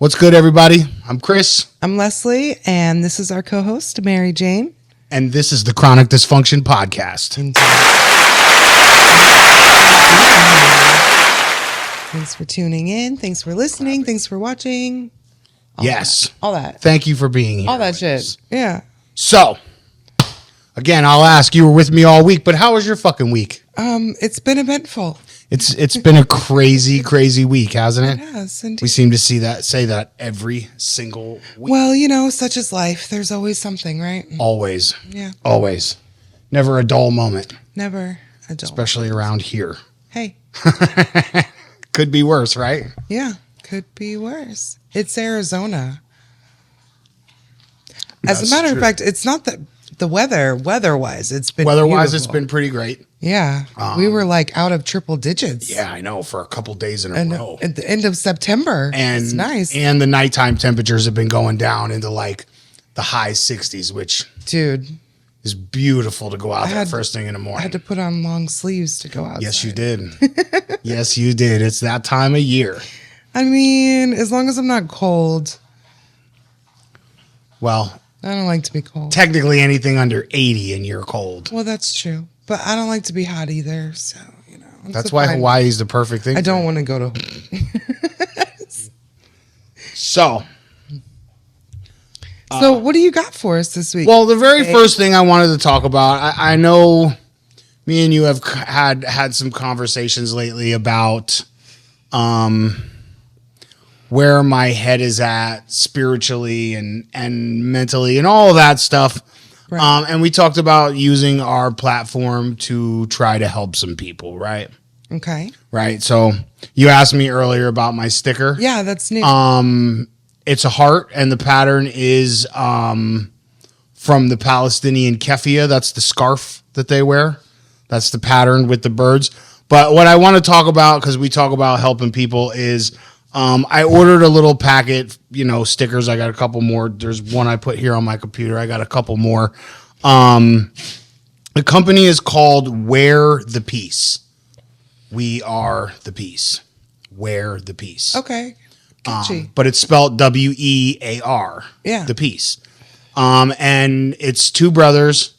What's good, everybody? I'm Chris. I'm LesLee, and this is our co-host, Mary Jane. And this is the Chronic Dysfunction podcast. Thanks for tuning in. Thanks for listening. Thanks for watching. All that. Thank you for being here. All that shit. Us. Yeah. So, again, I'll ask, you were with me all week, but how was your fucking week? It's been eventful. It's been a crazy week, hasn't it? It has, indeed. We seem to say that every single week. Well, such is life. There's always something, right? Always. Yeah. Always. Never a dull moment. Never a dull. Especially around here. Hey. Could be worse, right? Yeah. Could be worse. It's Arizona. As a matter of fact, it's not that the weather-wise, it's been weather-wise, beautiful. It's been pretty great. Yeah. We were like out of triple digits. Yeah, I know, for a couple days in a row. At the end of September. And it's nice. And the nighttime temperatures have been going down into like the high 60s, which is beautiful to go out there first thing in the morning. I had to put on long sleeves to go outside. Yes, you did. Yes, you did. It's that time of year. I mean, as long as I'm not cold. Well, I don't like to be cold. Technically anything under 80 and you're cold. Well, that's true. But I don't like to be hot either. So, That's why Hawaii's the perfect thing. I don't want to go to Hawaii. So what do you got for us this week? Well, the very first thing I wanted to talk about, I know me and you have had some conversations lately about where my head is at spiritually and mentally and all of that stuff. Right. And we talked about using our platform to try to help some people, right? Okay. Right. So you asked me earlier about my sticker. Yeah, that's new. It's a heart, and the pattern is from the Palestinian keffiyeh. That's the scarf that they wear. That's the pattern with the birds. But what I want to talk about, because we talk about helping people, is I ordered a little packet, stickers. I got a couple more. There's one I put here on my computer. I got a couple more. The company is called Wear the Peace. We are the peace. Wear the peace. Okay. But it's spelled W-E-A-R. Yeah. The peace. And it's two brothers.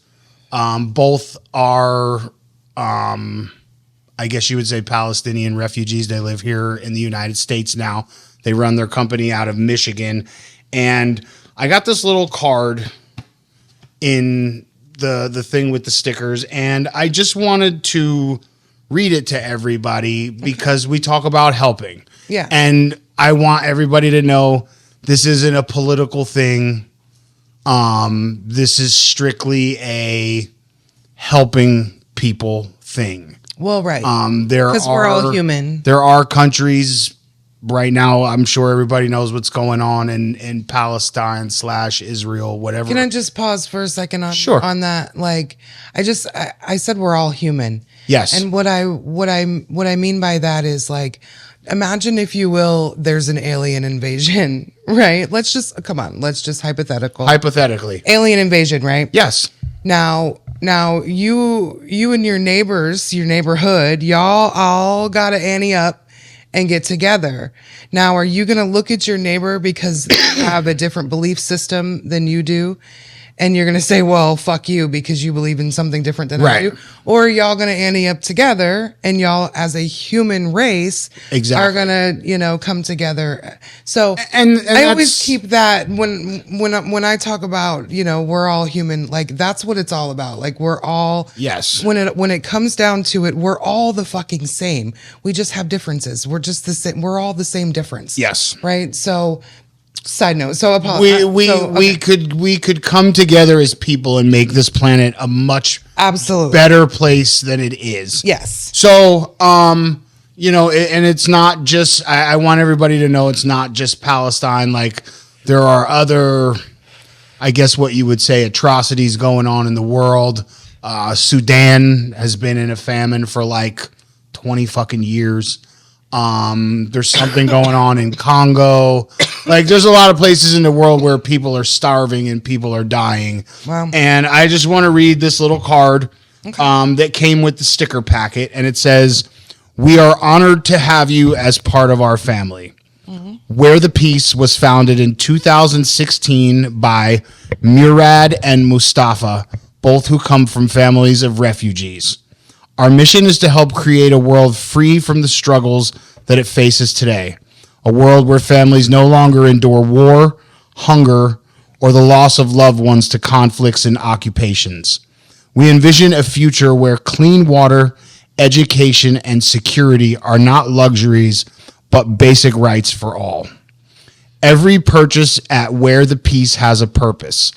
Both are, I guess you would say, Palestinian refugees. They live here in the United States now. They run their company out of Michigan. And I got this little card in the thing with the stickers. And I just wanted to read it to everybody because we talk about helping. Yeah. And I want everybody to know this isn't a political thing. This is strictly a helping people thing. Well, right. Because we're all human. There are countries right now. I'm sure everybody knows what's going on in Palestine / Israel, whatever. Can I just pause for a second on that? Like, I said we're all human. Yes. And what I mean by that is, like, imagine, if you will, there's an alien invasion, right? Let's just hypothetically. Alien invasion, right? Yes. Now you and your neighbors, your neighborhood, y'all all got to ante up and get together. Now, are you going to look at your neighbor because they have a different belief system than you do? And you're going to say, well, fuck you because you believe in something different than I do? Or are y'all going to ante up together and y'all as a human race are going to, come together? So and I always keep that when I talk about, we're all human, like that's what it's all about. Like we're all, yes. When it comes down to it, we're all the fucking same. We just have differences. We're just the same. We're all the same difference. Yes. Right. So side note. So we could come together as people and make this planet a much better place than it is. Yes. So and it's not just. I want everybody to know it's not just Palestine. Like there are other, I guess what you would say, atrocities going on in the world. Sudan has been in a famine for like 20 fucking years. There's something going on in Congo. Like there's a lot of places in the world where people are starving and people are dying. Wow. And I just want to read this little card that came with the sticker packet. And it says, "We are honored to have you as part of our family. Where the Peace was founded in 2016 by Murad and Mustafa, both who come from families of refugees. Our mission is to help create a world free from the struggles that it faces today. A world where families no longer endure war, hunger, or the loss of loved ones to conflicts and occupations. We envision a future where clean water, education, and security are not luxuries, but basic rights for all. Every purchase at Where the Peace has a purpose.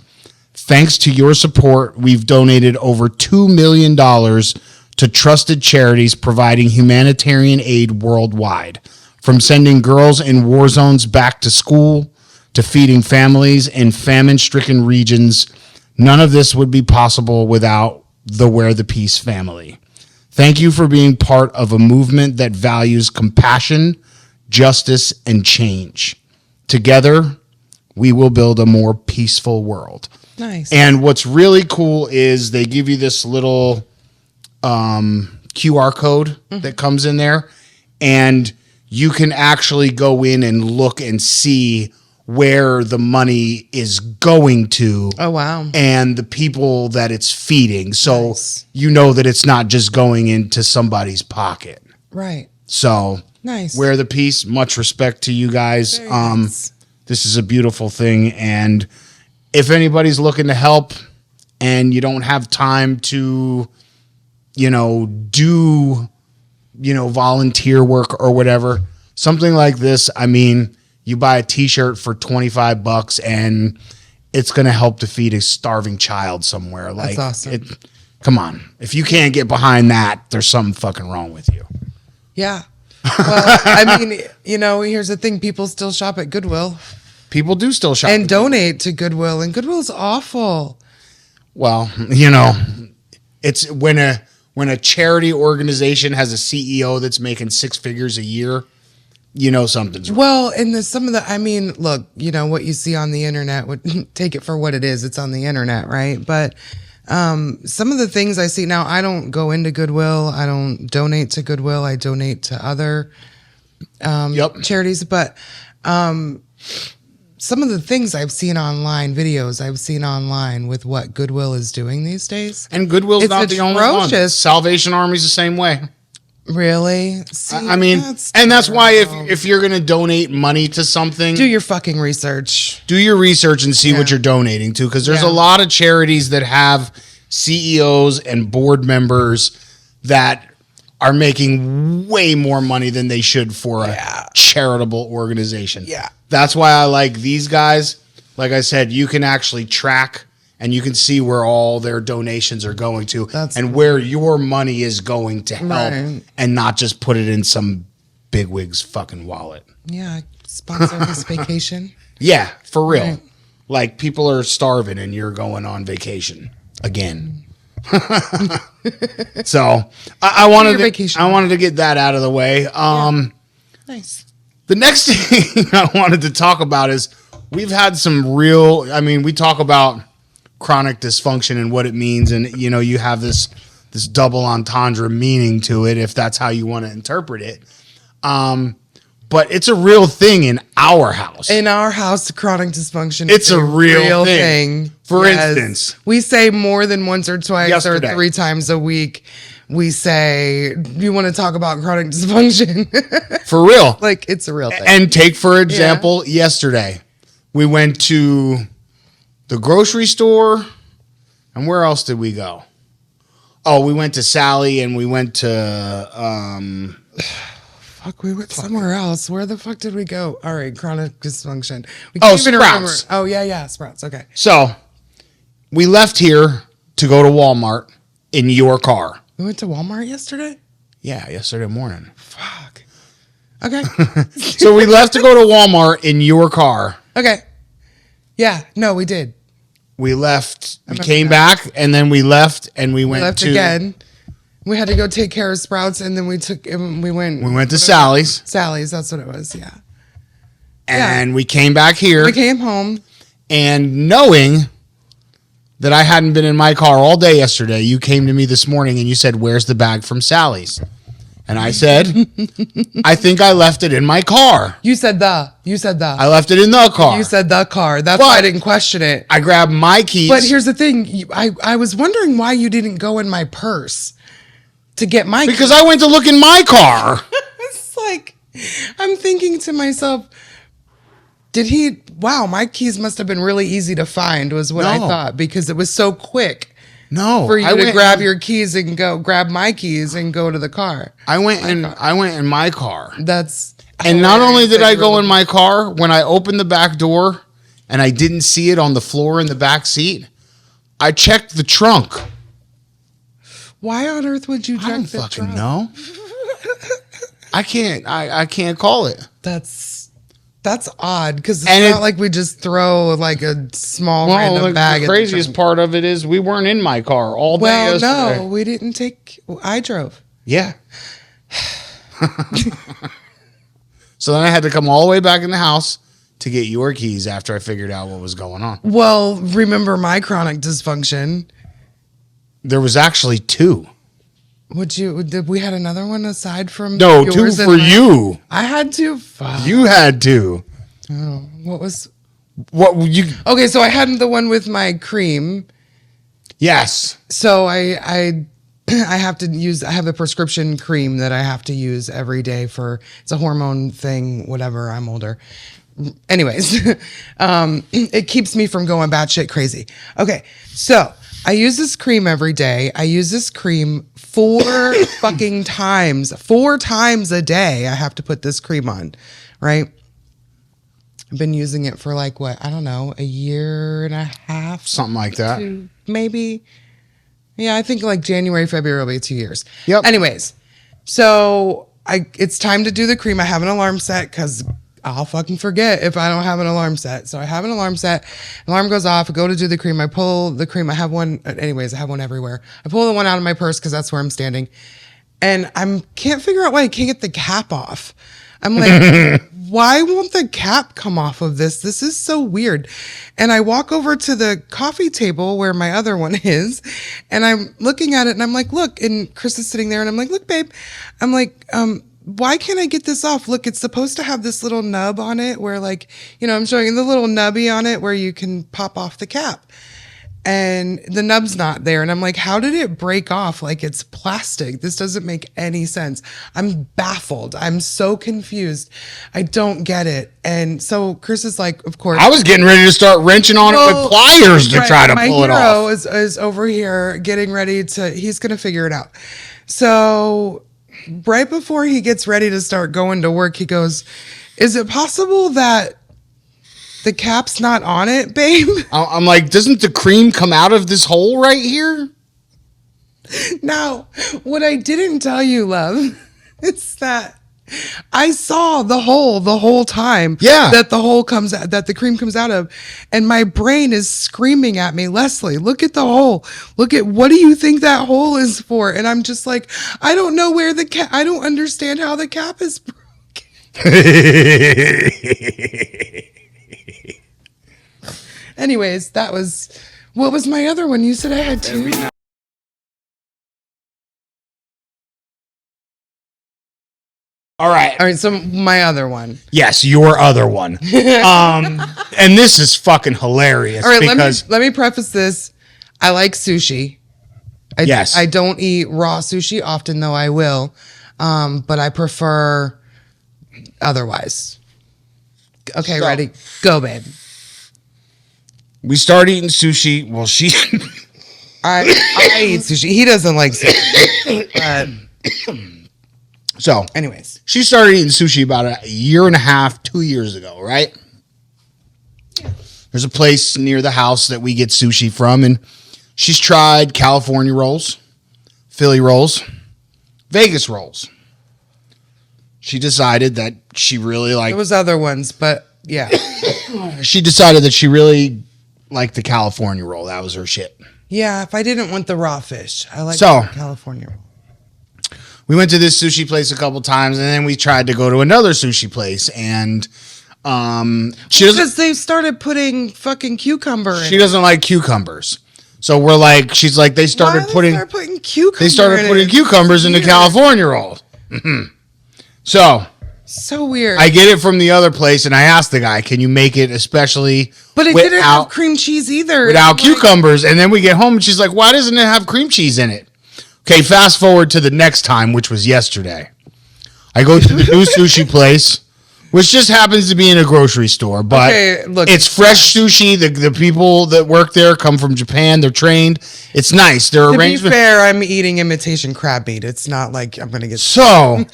Thanks to your support, we've donated over $2 million to trusted charities providing humanitarian aid worldwide. From sending girls in war zones back to school to feeding families in famine-stricken regions, none of this would be possible without the Where the Peace family. Thank you for being part of a movement that values compassion, justice, and change. Together, we will build a more peaceful world. Nice. And what's really cool is they give you this little QR code that comes in there, and you can actually go in and look and see where the money is going to. Oh, wow. And the people that it's feeding. So Nice. you know that it's not just going into somebody's pocket. Right. So Nice. Where the Peace, much respect to you guys. Very nice. This is a beautiful thing. And if anybody's looking to help and you don't have time to, do, volunteer work or whatever, something like this, I mean, you buy a t-shirt for $25 and it's going to help to feed a starving child somewhere. That's awesome. Come on. If you can't get behind that, there's something fucking wrong with you. Yeah. Well, I mean, here's the thing. People still shop at Goodwill. People do still shop. And donate to Goodwill. And Goodwill's awful. Well, it's when a charity organization has a CEO that's making six figures a year, something's wrong. Well, and look, what you see on the internet, take it for what it is. It's on the internet, right? But some of the things I see now, I don't go into Goodwill. I don't donate to Goodwill. I donate to other charities. But some of the things I've seen online, videos I've seen online with what Goodwill is doing these days. And Goodwill's it's not the only one. atrocious. Salvation Army's the same way. Really? See, that's why if you're going to donate money to something, do your fucking research. Do your research and see what you're donating to, because there's a lot of charities that have CEOs and board members that are making way more money than they should for a charitable organization. Yeah. That's why I like these guys. Like I said, you can actually track and you can see where all their donations are going to and where your money is going to help and not just put it in some bigwig's fucking wallet. Yeah. Sponsor this vacation. Yeah, for real. Right. Like people are starving and you're going on vacation again. So I wanted to get that out of the way. Nice. The next thing I wanted to talk about is we've had some we talk about chronic dysfunction and what it means. And, you have this double entendre meaning to it, if that's how you want to interpret it. But it's a real thing in our house. In our house, chronic dysfunction. It's a real thing. For instance, we say more than once or twice or 3 times a week. We say, you want to talk about chronic dysfunction? For real. Like, it's a real thing. And take, for example, yesterday, we went to the grocery store. And where else did we go? Oh, we went to Sally and we went to... we went somewhere else. Where the fuck did we go? All right, chronic dysfunction. We can't even remember. Sprouts. Oh, yeah, Sprouts. Okay. So, we left here to go to Walmart in your car. We went to Walmart yesterday? Yeah, yesterday morning. Fuck. Okay. So, we left to go to Walmart in your car. Okay. Yeah, no, we did. We left, we came back, and then we left, and we went to... again. We had to go take care of Sprouts, and then we went... We went to Sally's. Sally's, that's what it was, yeah. And we came back here. We came home. And knowing that I hadn't been in my car all day yesterday, you came to me this morning and you said, "Where's the bag from Sally's?" And I said, I think I left it in my car. You said the. I left it in the car. You said the car. That's why I didn't question it. I grabbed my keys. But here's the thing. I was wondering why you didn't go in my purse to get my Because I went to look in my car. It's like, I'm thinking to myself, wow, my keys must have been really easy to find was what I thought, because it was so quick. No, for you to grab your keys and go grab my keys and go to the car. I went in my car. And not only did I go in my car, when I opened the back door and I didn't see it on the floor in the back seat, I checked the trunk. Why on earth would you check the trunk? I don't fucking know. I can't call it. That's odd, because it's not like we just throw like a small random bag. The craziest part of it is we weren't in my car all day yesterday. Well, no, we didn't take. I drove. Yeah. So then I had to come all the way back in the house to get your keys after I figured out what was going on. Well, remember my chronic dysfunction? There was actually 2. Did we had another one aside from yours? 2 for you. I had 2. Fuck. You had 2. Oh, Okay, so I had the one with my cream. Yes. So I have to use. I have a prescription cream that I have to use every day for. It's a hormone thing. Whatever. I'm older. Anyways, it keeps me from going batshit crazy. Okay, so I use this cream every day. I use this cream 4 fucking times. 4 times a day I have to put this cream on, right? I've been using it for like, what? I don't know, a year and a half? Something like that. Maybe. Yeah, I think like January, February will be 2 years. Yep. Anyways, so it's time to do the cream. I have an alarm set because I'll fucking forget if I don't have an alarm set. So I have an alarm set. Alarm goes off. I go to do the cream. I pull the cream. I have one. Anyways, I have one everywhere. I pull the one out of my purse because that's where I'm standing. And can't figure out why I can't get the cap off. I'm like, why won't the cap come off of this? This is so weird. And I walk over to the coffee table where my other one is. And I'm looking at it and I'm like, look. And Chris is sitting there and I'm like, look, babe. I'm like, why can't I get this off? Look, it's supposed to have this little nub on it where like, I'm showing you the little nubby on it where you can pop off the cap. And the nub's not there. And I'm like, how did it break off? Like it's plastic. This doesn't make any sense. I'm baffled. I'm so confused. I don't get it. And so Chris is like, of course. I was getting ready to start wrenching on it with pliers to try to pull it off. My hero is over here getting ready he's going to figure it out. So right before he gets ready to start going to work, he goes, is it possible that the cap's not on it, babe? I'm like, doesn't the cream come out of this hole right here? Now, what I didn't tell you, love, is that I saw the hole the whole time. Yeah. That the cream comes out of. And my brain is screaming at me, Leslie, look at the hole. Look at, what do you think that hole is for? And I'm just like, I don't know where I don't understand how the cap is broken. Anyways, what was my other one? You said I had 2. All right. So my other one. Yes, your other one. And this is fucking hilarious. All right, let me preface this. I like sushi. Yes. I don't eat raw sushi often, though I will. But I prefer otherwise. Okay, ready? Go, babe. We start eating sushi. Well, I eat sushi. He doesn't like sushi. So, anyways, she started eating sushi about a year and a half, 2 years ago, right? Yeah. There's a place near the house that we get sushi from, and she's tried California rolls, Philly rolls, Vegas rolls. She decided that she really liked... There was other ones, but yeah. She decided that she really liked the California roll. That was her shit. Yeah, if I didn't want the raw fish, I like the California roll. We went to this sushi place a couple times, and then we tried to go to another sushi place, and because they started putting fucking cucumber in. She doesn't like cucumbers. So we're like, she's like, they started putting cucumbers in the California roll. So So weird. I get it from the other place, and I asked the guy, "Can you make it especially but it didn't have cream cheese either. without cucumbers?" And then we get home, and she's like, "Why doesn't it have cream cheese in it?" Okay, fast forward to the next time, which was yesterday. I go to the new sushi place, which just happens to be in a grocery store, but it's fresh sushi. The people that work there come from Japan. They're trained. It's nice. They're arranged. To be fair, I'm eating imitation crab meat. It's not like I'm going to get... So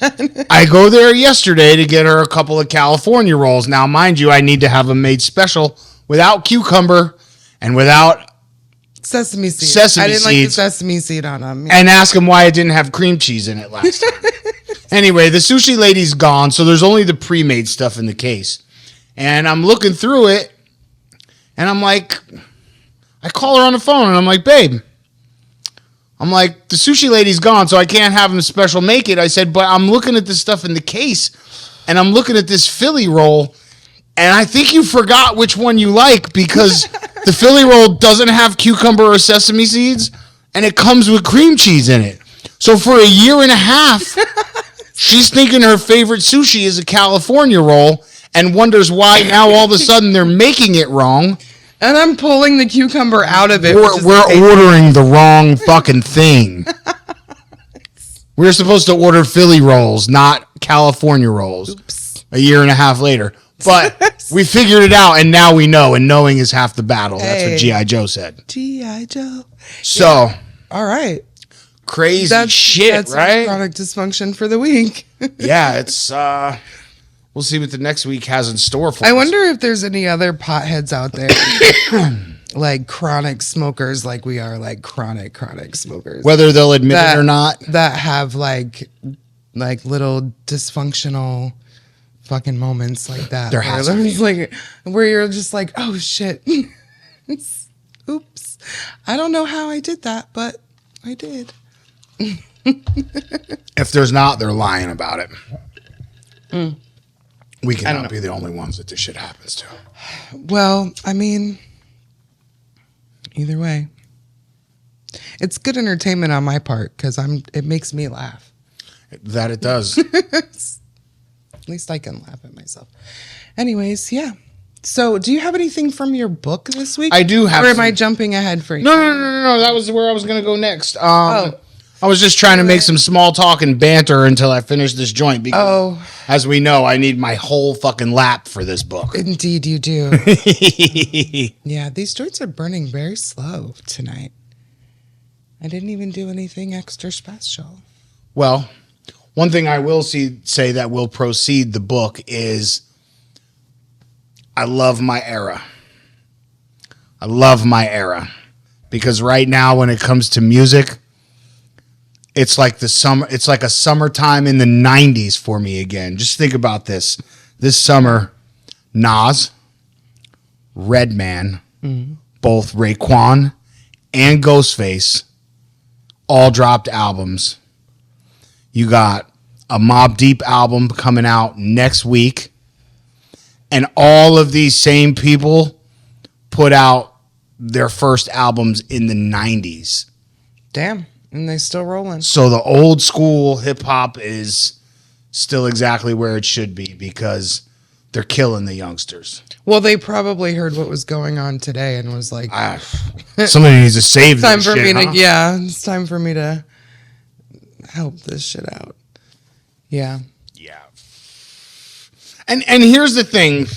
I go there yesterday to get her a couple of California rolls. Now, mind you, I need to have them made special without cucumber and without sesame seeds. Sesame I didn't like the seeds. sesame seed on them. And ask them why it didn't have cream cheese in it last time. Anyway, the sushi lady's gone, so there's only the pre-made stuff in the case. And I'm looking through it, and I'm like, I call her on the phone, and I'm like, babe, I'm like, the sushi lady's gone, so I can't have them special make it. I said, but I'm looking at this stuff in the case, and I'm looking at this Philly roll, and I think you forgot which one you like, because the Philly roll doesn't have cucumber or sesame seeds, and it comes with cream cheese in it. So for a year and a half, she's thinking her favorite sushi is a California roll and wonders why now all of a sudden they're making it wrong. And I'm pulling the cucumber out of it. We're ordering the wrong fucking thing. We're supposed to order Philly rolls, not California rolls. Oops. A year and a half later. But we figured it out, and now we know, and knowing is half the battle. That's what G.I. Joe said. G.I. Joe. So. Yeah. All right. Crazy shit, that's right? Chronic dysfunction for the week. Yeah, it's we'll see what the next week has in store for us. I wonder if there's any other potheads out there like chronic smokers like we are, like chronic smokers. Whether they'll admit it or not. That have like little dysfunctional fucking moments like that. There has to be. Like where you're just like, oh shit. Oops. I don't know how I did that, but I did. If there's not, they're lying about it. We cannot be the only ones that this shit happens to. Well, I mean, either way, it's good entertainment on my part because it makes me laugh. That it does. At least I can laugh at myself. Anyways, yeah. So, do you have anything from your book this week? I do have. Or am I jumping ahead for you? No. That was where I was going to go next. I was just trying to make some small talk and banter until I finished this joint. Because, as we know, I need my whole fucking lap for this book. Indeed, you do. Yeah, these joints are burning very slow tonight. I didn't even do anything extra special. Well, one thing I will say that will proceed the book is I love my era. I love my era. Because right now when it comes to music, it's like the summer. It's like a summertime in the 90s for me again. Just think about this. This summer, Nas, Redman, both Raekwon and Ghostface all dropped albums. You got a Mobb Deep album coming out next week. And all of these same people put out their first albums in the 90s. Damn. And they still rolling. So the old school hip hop is still exactly where it should be because they're killing the youngsters. Well, they probably heard what was going on today and was like, somebody needs to save this shit. It's time for me to help this shit out. Yeah. Yeah. And here's the thing.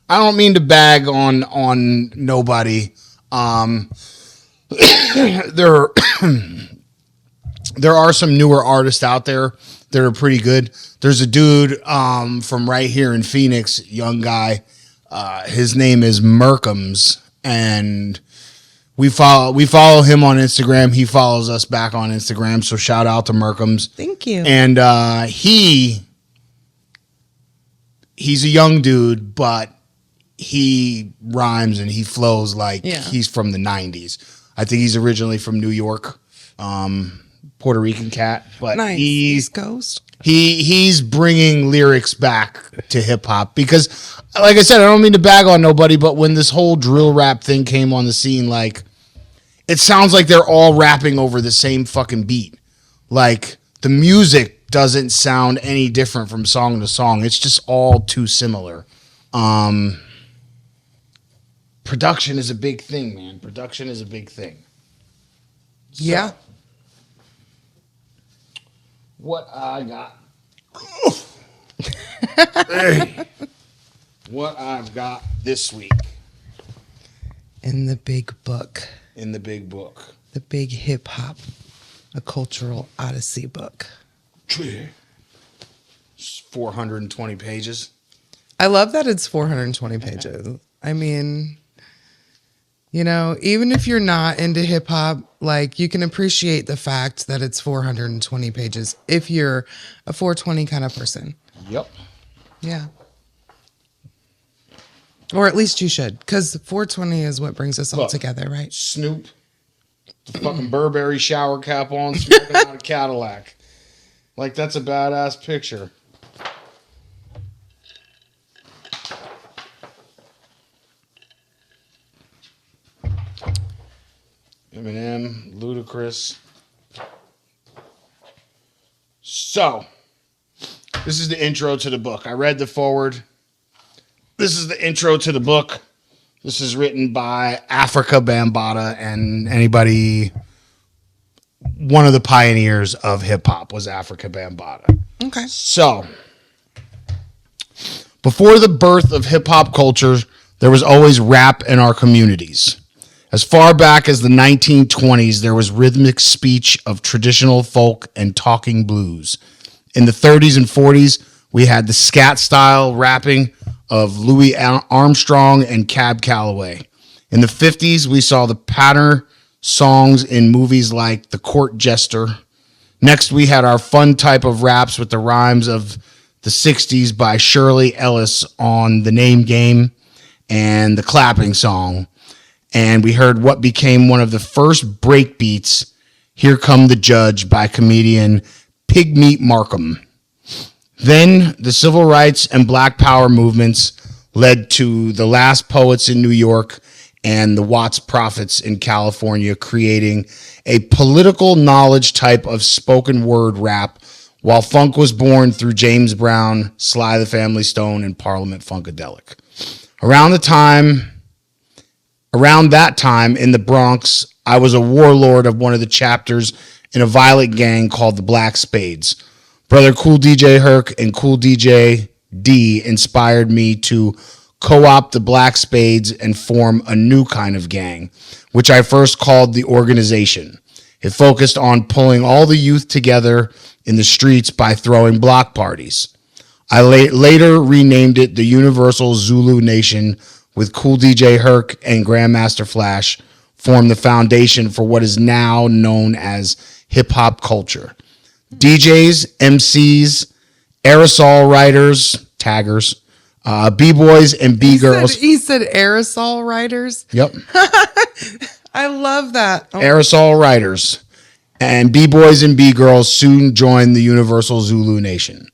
I don't mean to bag on nobody. There are some newer artists out there that are pretty good. There's a dude from right here in Phoenix, young guy. His name is Merkums, and we follow him on Instagram. He follows us back on Instagram, so shout out to Merkums. Thank you. And he's a young dude, but he rhymes and he flows like he's from the 90s. I think he's originally from New York. Puerto Rican cat, but nice. East Coast. He's bringing lyrics back to hip hop because, like I said, I don't mean to bag on nobody, but when this whole drill rap thing came on the scene, like it sounds like they're all rapping over the same fucking beat. Like the music doesn't sound any different from song to song. It's just all too similar. Production is a big thing, man. Production is a big thing. Yeah. So, what I got. Hey. What I've got this week. In the big book. In the big book. The big hip hop, a cultural odyssey book. It's 420 pages. I love that it's 420 pages. I mean, you know, even if you're not into hip hop, like you can appreciate the fact that it's 420 pages if you're a 420 kind of person. Yep. Yeah. Or at least you should, because 420 is what brings us all together, right? Snoop, the fucking Burberry shower cap on, smoking out a Cadillac. Like, that's a badass picture. Eminem, Ludacris. So, this is the intro to the book. I read the foreword. This is the intro to the book. This is written by Africa Bambaataa, and anybody, one of the pioneers of hip hop was Africa Bambaataa. Okay. So, before the birth of hip hop culture, there was always rap in our communities. As far back as the 1920s, there was rhythmic speech of traditional folk and talking blues. In the 30s and 40s, we had the scat style rapping of Louis Armstrong and Cab Calloway. In the 50s, we saw the pattern songs in movies like The Court Jester. Next, we had our fun type of raps with the rhymes of the 60s by Shirley Ellis on The Name Game and The Clapping Song. And we heard what became one of the first breakbeats, Here Come the Judge by comedian Pigmeat Markham. Then the civil rights and black power movements led to the Last Poets in New York and the Watts Prophets in California, creating a political knowledge type of spoken word rap, while funk was born through James Brown, Sly the Family Stone, and Parliament Funkadelic. Around that time in the Bronx, I was a warlord of one of the chapters in a violent gang called the Black Spades. Brother Cool DJ Herc and Cool DJ D inspired me to co-opt the Black Spades and form a new kind of gang, which I first called the Organization. It focused on pulling all the youth together in the streets by throwing block parties. I later renamed it the Universal Zulu Nation, with Cool DJ Herc and Grandmaster Flash formed the foundation for what is now known as hip-hop culture. DJs, MCs, aerosol writers, taggers, B-boys and B-girls. He said aerosol writers? Yep. I love that. Oh. Aerosol writers and B-boys and B-girls soon joined the Universal Zulu Nation.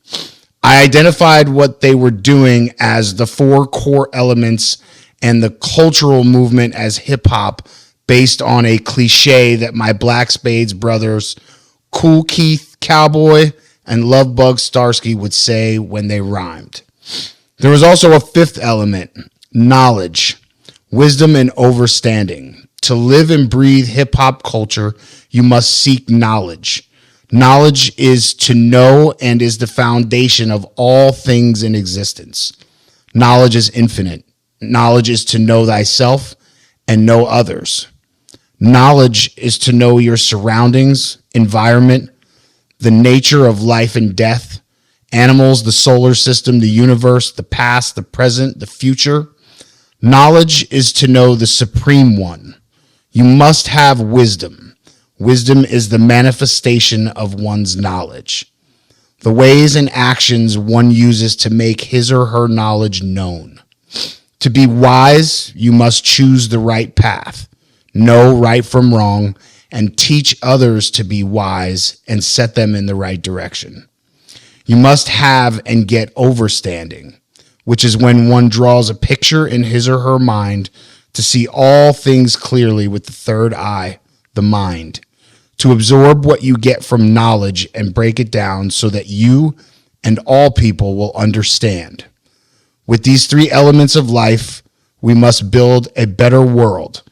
I identified what they were doing as the four core elements and the cultural movement as hip-hop, based on a cliche that my Black Spades brothers, Cool Keith Cowboy and Love Bug Starsky, would say when they rhymed. There was also a fifth element, knowledge, wisdom, and overstanding. To live and breathe hip-hop culture, you must seek knowledge. Knowledge is to know and is the foundation of all things in existence. Knowledge is infinite. Knowledge is to know thyself and know others. Knowledge is to know your surroundings, environment, the nature of life and death, animals, the solar system, the universe, the past, the present, the future. Knowledge is to know the Supreme One. You must have wisdom. Wisdom is the manifestation of one's knowledge, the ways and actions one uses to make his or her knowledge known. To be wise, you must choose the right path, know right from wrong, and teach others to be wise and set them in the right direction. You must have and get overstanding, which is when one draws a picture in his or her mind to see all things clearly with the third eye, the mind. to absorb what you get from knowledge and break it down so that you and all people will understand. With these three elements of life, we must build a better world,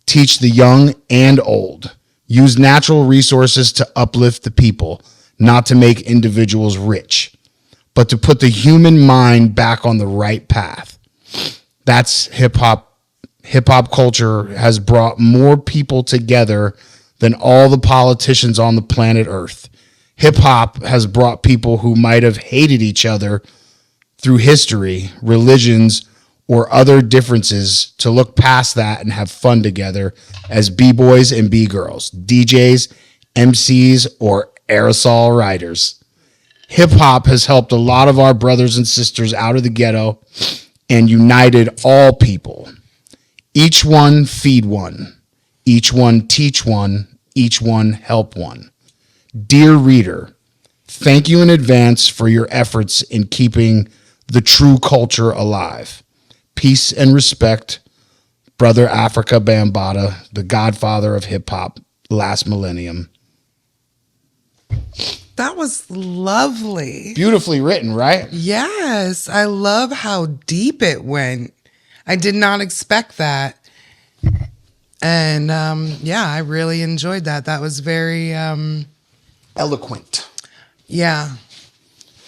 teach the young and old, use natural resources to uplift the people, not to make individuals rich, but to put the human mind back on the right path. That's hip hop. Hip hop culture has brought more people together than all the politicians on the planet Earth. Hip hop has brought people who might have hated each other through history, religions, or other differences to look past that and have fun together as B-boys and B-girls, DJs, MCs, or aerosol riders. Hip hop has helped a lot of our brothers and sisters out of the ghetto and united all people. Each one feed one, each one teach one, each one help one. Dear reader, thank you in advance for your efforts in keeping the true culture alive. Peace and respect, Brother Africa Bambaataa, the godfather of hip hop, last millennium. That was lovely. Beautifully written, right? Yes, I love how deep it went. I did not expect that. And yeah, I really enjoyed that. That was very Eloquent. Yeah.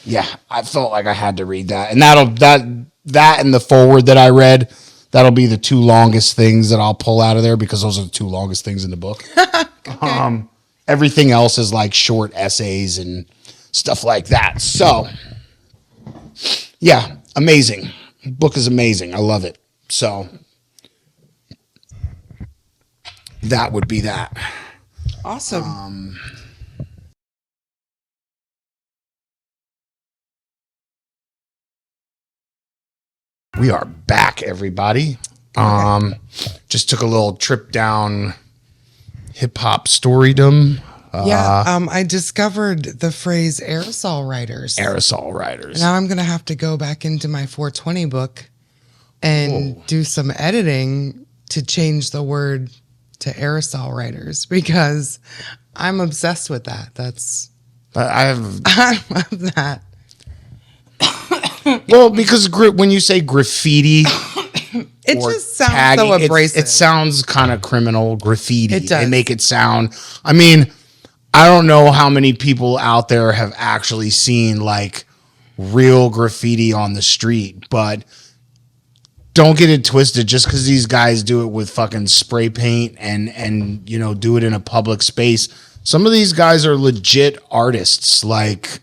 Yeah, I felt like I had to read that. And that and the foreword that I read, that'll be the two longest things that I'll pull out of there because those are the two longest things in the book. Okay. Everything else is like short essays and stuff like that. So, yeah, amazing. Book is amazing. I love it. So, that would be that. Awesome. We are back, everybody. Just took a little trip down hip hop storydom. I discovered the phrase aerosol writers. Aerosol writers. Now I'm going to have to go back into my 420 book and do some editing to change the word to aerosol writers because I'm obsessed with that. I love that. Well, because when you say graffiti, it just sounds tagging, so abrasive. It sounds kind of criminal. Graffiti. It does. They make it sound. I mean, I don't know how many people out there have actually seen like real graffiti on the street, but don't get it twisted. Just because these guys do it with fucking spray paint and do it in a public space, some of these guys are legit artists. Like,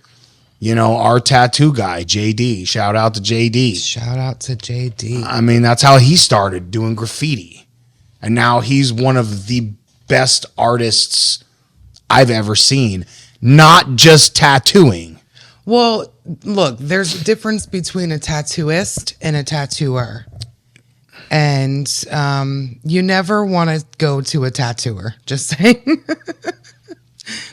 our tattoo guy, JD. Shout out to JD. Shout out to JD. I mean, that's how he started doing graffiti. And now he's one of the best artists I've ever seen. Not just tattooing. Well, look, there's a difference between a tattooist and a tattooer. And you never want to go to a tattooer, just saying.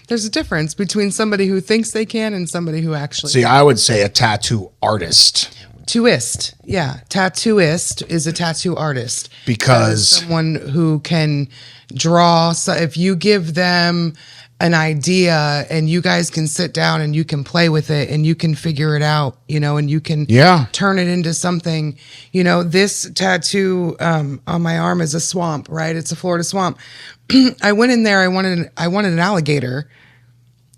There's a difference between somebody who thinks they can and somebody who actually... See, I would say a tattoo artist. Tattooist. Yeah. Tattooist is a tattoo artist. Because... someone who can draw... So if you give them an idea and you guys can sit down and you can play with it and you can figure it out, and you can turn it into something. This tattoo on my arm is a swamp, right? It's a Florida swamp. I went in there. I wanted an alligator,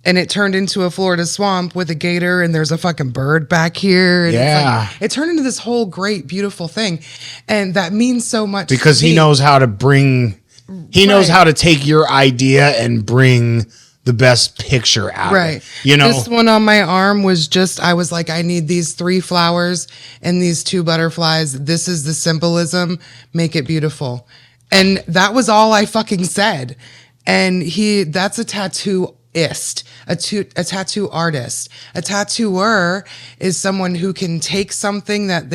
and it turned into a Florida swamp with a gator, and there's a fucking bird back here. And it turned into this whole great, beautiful thing, and that means so much because he knows how to bring. He knows how to take your idea and bring the best picture out of it. This one on my arm was I was like, I need these 3 flowers and these 2 butterflies. This is the symbolism. Make it beautiful. And that was all I fucking said. And that's a tattooist, a tattoo artist. A tattooer is someone who can take something that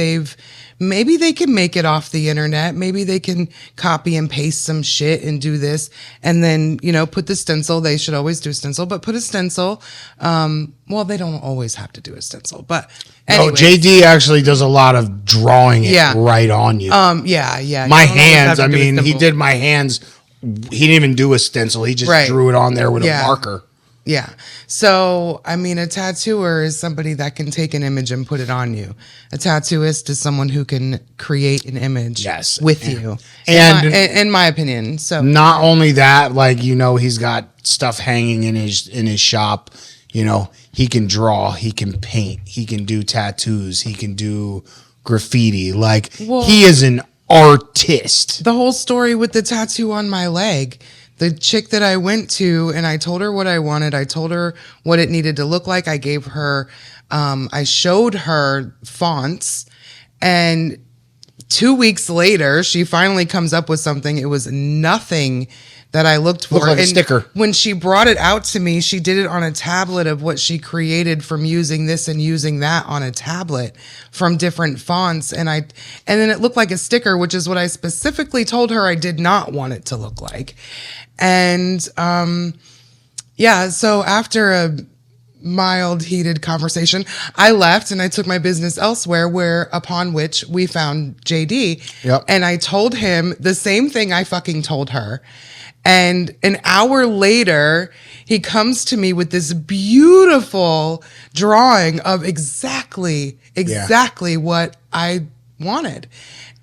maybe they can make it off the internet. Maybe they can copy and paste some shit and do this. And then, put the stencil. They should always do stencil, but put a stencil. Well, they don't always have to do a stencil, but anyway. No, JD actually does a lot of drawing it right on you. Yeah. My hands, he did my hands he didn't even do a stencil. He just drew it on there with a marker. Yeah. So, I mean, a tattooer is somebody that can take an image and put it on you. A tattooist is someone who can create an image with you. And in my opinion. So not only that, like, you know, he's got stuff hanging in his shop. You know, he can draw, he can paint, he can do tattoos, he can do graffiti. Like, he is an artist. The whole story with the tattoo on my leg. The chick that I went to and I told her what I wanted. I told her what it needed to look like. I gave her, I showed her fonts, and 2 weeks later, she finally comes up with something. It was nothing that I looked for. Looked like a sticker. When she brought it out to me, she did it on a tablet of what she created from using this and using that on a tablet from different fonts. And then it looked like a sticker, which is what I specifically told her I did not want it to look like. And, so after a mild heated conversation, I left and I took my business elsewhere, upon which we found JD. Yep. And I told him the same thing I fucking told her. And an hour later, he comes to me with this beautiful drawing of exactly what I wanted.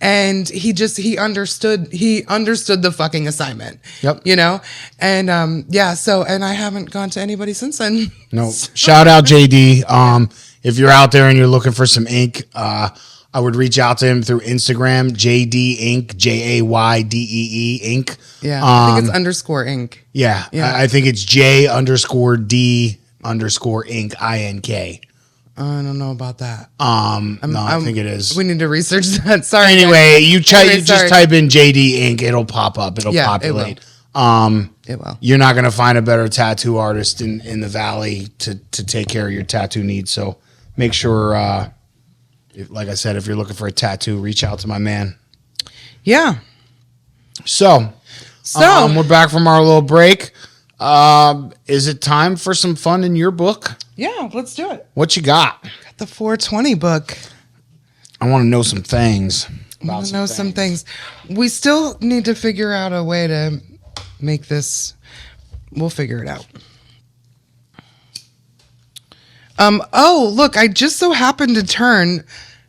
And he understood the fucking assignment. Yep. You know? And, and I haven't gone to anybody since then. No. Shout out JD. If you're out there and you're looking for some ink, I would reach out to him through Instagram, JD Ink, JAYDEE Ink. Yeah, I think it's underscore ink. Yeah. I think it's J_D_Ink, INK. I don't know about that. I think it is. We need to research that. Sorry. Anyway, you just type in JD Ink, it'll pop up. It'll populate. It will. You're not going to find a better tattoo artist in the Valley to take care of your tattoo needs. So make sure, like I said, if you're looking for a tattoo, reach out to my man. Yeah. So we're back from our little break. Is it time for some fun in your book? Yeah, let's do it. What you got? Got the 420 book. I want to know some things. Some things. We still need to figure out a way to make this. We'll figure it out. Oh, look, I just so happened to turn.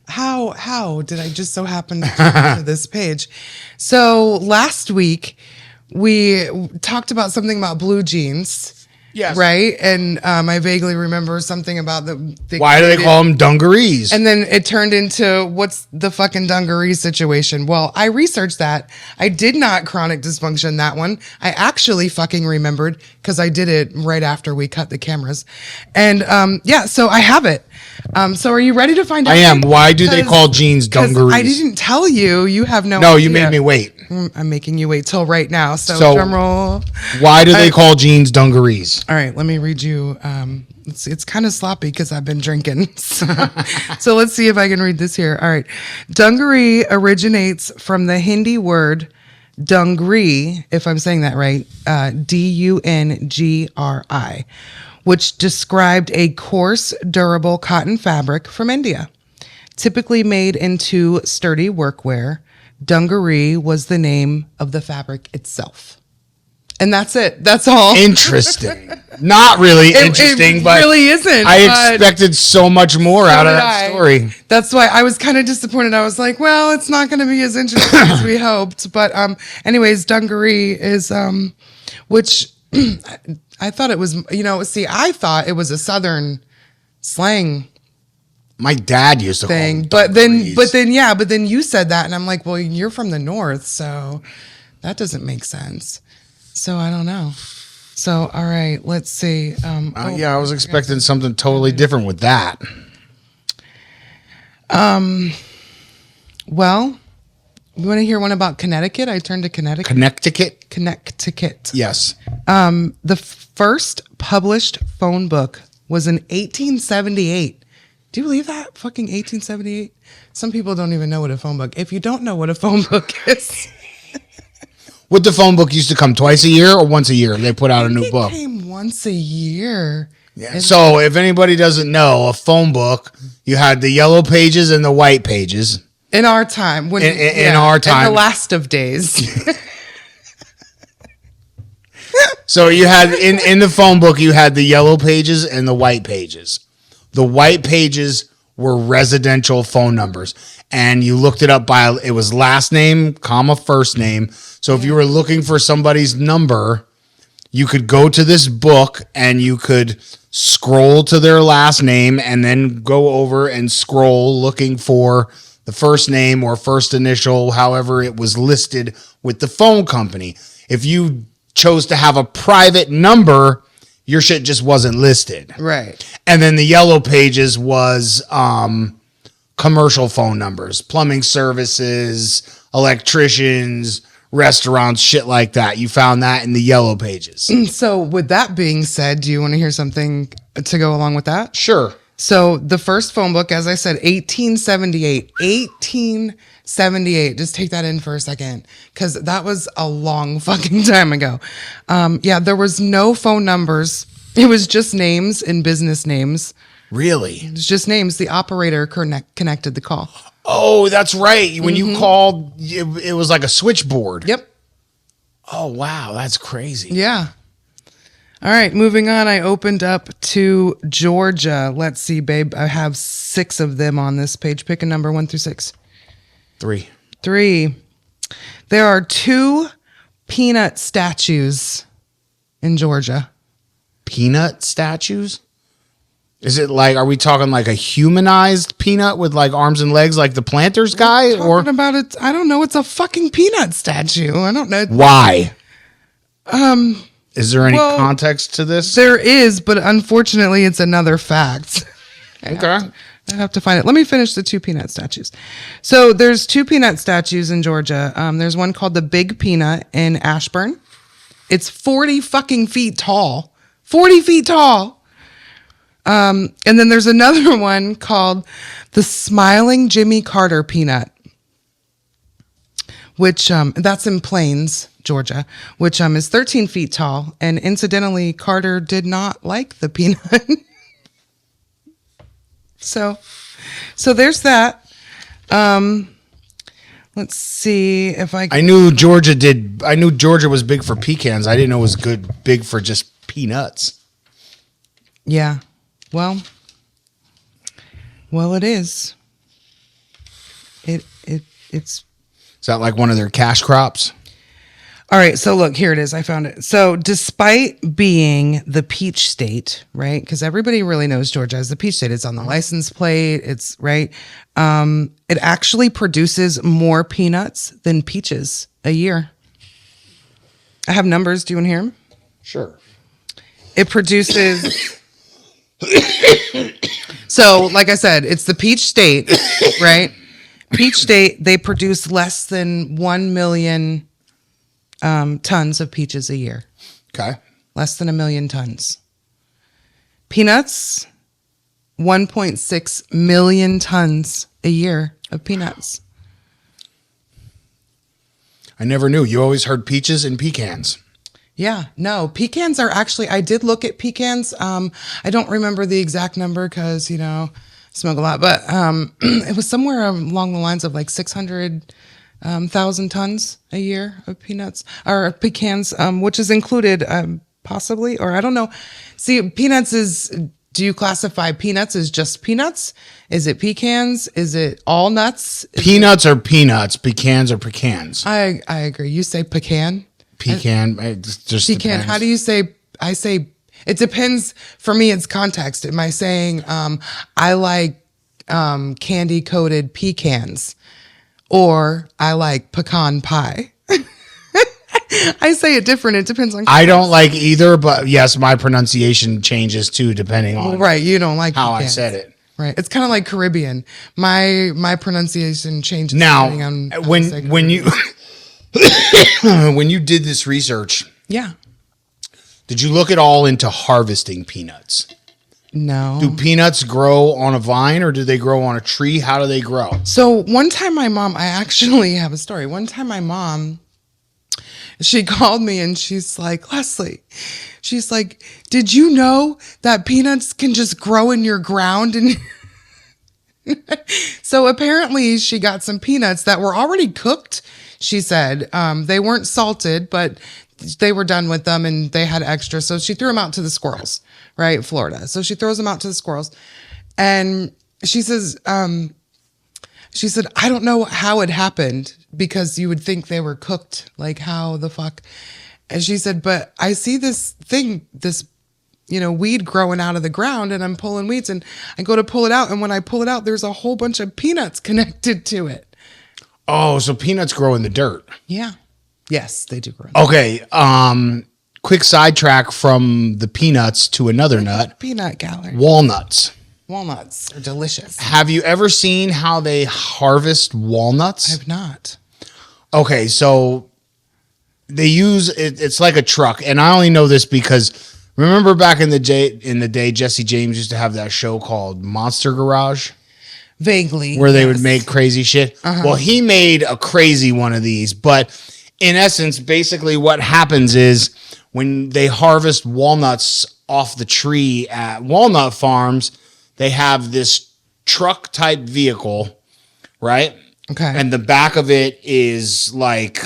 How did I just so happen to turn to this page? So last week we talked about something about blue jeans. Yes. Right? And I vaguely remember something about why do they call them dungarees? And then it turned into, what's the fucking dungaree situation? Well, I researched that. I did not chronic dysfunction that one. I actually fucking remembered because I did it right after we cut the cameras. And so I have it. So are you ready to find out? I am. Why do they call jeans dungarees? I didn't tell you. You have no idea. No, you made me wait. I'm making you wait till right now. So drum roll. Why do they call jeans dungarees? All right, let me read you. It's kind of sloppy because I've been drinking. So let's see if I can read this here. All right. Dungaree originates from the Hindi word dungri, if I'm saying that right, Dungri, which described a coarse, durable cotton fabric from India. Typically made into sturdy workwear, dungaree was the name of the fabric itself. And that's it. That's all. Interesting. Not really interesting, but really isn't. I expected so much more out of that story. That's why I was kind of disappointed. I was like, well, it's not going to be as interesting as we hoped. But anyways, dungaree is which I thought it was, I thought it was a Southern slang. My dad used to thing, call them but then you said that, and I'm like, well, you're from the North, so that doesn't make sense. So I don't know. So all right, let's see. I was expecting something totally different with that. Well, you want to hear one about Connecticut? I turned to Connecticut. Connecticut. Yes. The first published phone book was in 1878. Do you believe that? Fucking 1878? Some people don't even know what a phone book. If you don't know what a phone book is. Would the phone book used to come twice a year or once a year? They put out a new book. It came once a year. Yeah. So if anybody doesn't know, a phone book, you had the yellow pages and the white pages. In our time. In our time. In the last of days. So you had in the phone book, you had the yellow pages and the white pages. The white pages were residential phone numbers, and you looked it up by it was last name, comma, first name. So if you were looking for somebody's number, you could go to this book and you could scroll to their last name and then go over and scroll looking for the first name or first initial, however it was listed with the phone company. If you chose to have a private number, your shit just wasn't listed. Right. And then the yellow pages was commercial phone numbers, plumbing services, electricians, restaurants, shit like that. You found that in the yellow pages. So with that being said, do you want to hear something to go along with that? Sure. So the first phone book, as I said, 1878. 1878. Just take that in for a second, because that was a long fucking time ago. Yeah, there was no phone numbers. It was just names and business names. Really? It was just names. The operator connected the call. Oh, that's right. When you called, it was like a switchboard. Yep. Oh, wow. That's crazy. Yeah. All right, moving on. I opened up to Georgia. Let's see, babe. I have 6 of them on this page. Pick a number 1 through 6. 3. 3. There are 2 peanut statues in Georgia. Peanut statues? Is it like, are we talking like a humanized peanut with like arms and legs like the Planters guy? Or Talking about it, I don't know. It's a fucking peanut statue. I don't know. why? Is there any context to this? There is, but unfortunately, it's another fact. Okay. I have to find it. Let me finish the 2 peanut statues. So there's 2 peanut statues in Georgia. There's one called the Big Peanut in Ashburn. It's 40 fucking feet tall. 40 feet tall. And then there's another one called the Smiling Jimmy Carter Peanut, which that's in Plains, Georgia, which is 13 feet tall. And incidentally, Carter did not like the peanut. So there's that. Let's see if I knew Georgia was big for pecans. I didn't know it was big for just peanuts. Yeah. Well, it is. It's. Is that like one of their cash crops? All right, so look, here it is. I found it. So despite being the peach state, right? Because everybody really knows Georgia as the peach state. It's on the license plate. It's right. It actually produces more peanuts than peaches a year. I have numbers. Do you want to hear them? Sure. It produces... So, like I said, it's the peach state, right? Peach state, they produce less than 1 million tons of peaches a year. Okay. Less than 1 million tons. Peanuts, 1.6 million tons a year of peanuts. I never knew. You always heard peaches and pecans. Yeah, no, pecans are actually, I did look at pecans. I don't remember the exact number because, smoke a lot, but it was somewhere along the lines of like 600,000 tons a year of peanuts or pecans, which is included possibly, or I don't know. See, do you classify peanuts as just peanuts? Is it pecans? Is it all nuts? Peanuts are peanuts. Pecans are pecans. I agree. You say pecan? Pecan. It just pecan. depends. How do you say? I say it depends. For me, it's context. Am I saying I like candy coated pecans, or I like pecan pie? I say it different. It depends on context. I don't like either, but yes, my pronunciation changes too depending on right. You don't like how pecans. I said it. Right. It's kind of like Caribbean. My pronunciation changes now depending on when you when you did this research. Yeah. Did you look at all into harvesting peanuts? No. Do peanuts grow on a vine or do they grow on a tree? How do they grow? So one time I actually have a story. One time my mom, she called me and she's like, Leslie, she's like, did you know that peanuts can just grow in your ground? And so apparently she got some peanuts that were already cooked. She said they weren't salted, but they were done with them and they had extra. So she threw them out to the squirrels, right? Florida. So she throws them out to the squirrels. And she says, I don't know how it happened because you would think they were cooked. Like, how the fuck? And she said, but I see this thing, weed growing out of the ground, and I'm pulling weeds, and I go to pull it out. And when I pull it out, there's a whole bunch of peanuts connected to it. Oh, so peanuts grow in the dirt. Yeah. Yes, they do grow. Okay. Quick sidetrack from the peanuts to another nut. Peanut gallery. Walnuts. Walnuts are delicious. Have you ever seen how they harvest walnuts? I've not. Okay, so they use it. It's like a truck, and I only know this because remember back in the day, Jesse James used to have that show called Monster Garage. Vaguely. Where they would make crazy shit. Uh-huh. Well, he made a crazy one of these, but in essence, basically what happens is when they harvest walnuts off the tree at walnut farms, they have this truck type vehicle, right? Okay. And the back of it is like,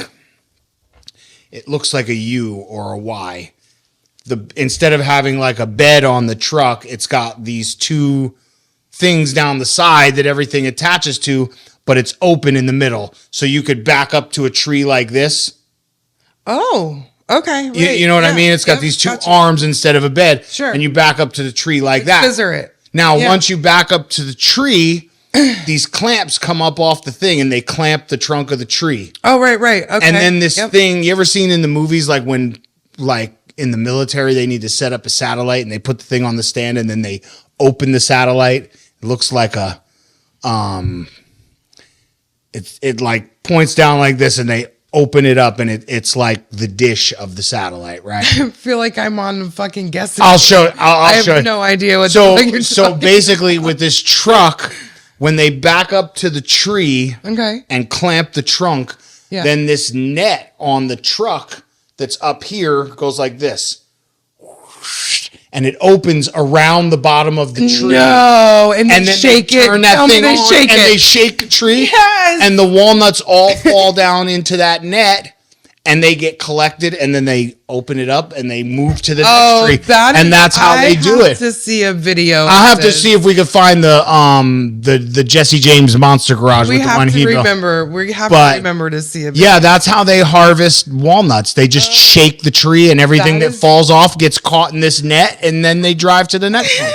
it looks like a U or a Y. Instead of having like a bed on the truck, it's got these two things down the side that everything attaches to, but it's open in the middle. So you could back up to a tree like this. Oh, okay. Right. You know what I mean? It's got these two arms instead of a bed. Sure. And you back up to the tree like that. Scissor it. Now, once you back up to the tree, these clamps come up off the thing and they clamp the trunk of the tree. Oh, right. Okay. And then this thing, you ever seen in the movies, like when, like in the military, they need to set up a satellite and they put the thing on the stand and then they open the satellite. It looks like a, it like points down like this and they open it up and it's like the dish of the satellite, right? I feel like I'm on fucking guessing. I'll show you. I have no idea what So basically with this truck, when they back up to the tree and clamp the trunk, then this net on the truck that's up here goes like this. And it opens around the bottom of the tree. No, and then shake it. Turn that thing on, and they shake the tree. Yes. And the walnuts all fall down into that net, and they get collected, and then they open it up, and they move to the next tree. And that's how they do it. I have to see a video. I'll have to see if we can find the Jesse James Monster Garage with the one he built. We have to remember to see a video. Yeah, that's how they harvest walnuts. They just shake the tree, and everything that falls off gets caught in this net, and then they drive to the next one.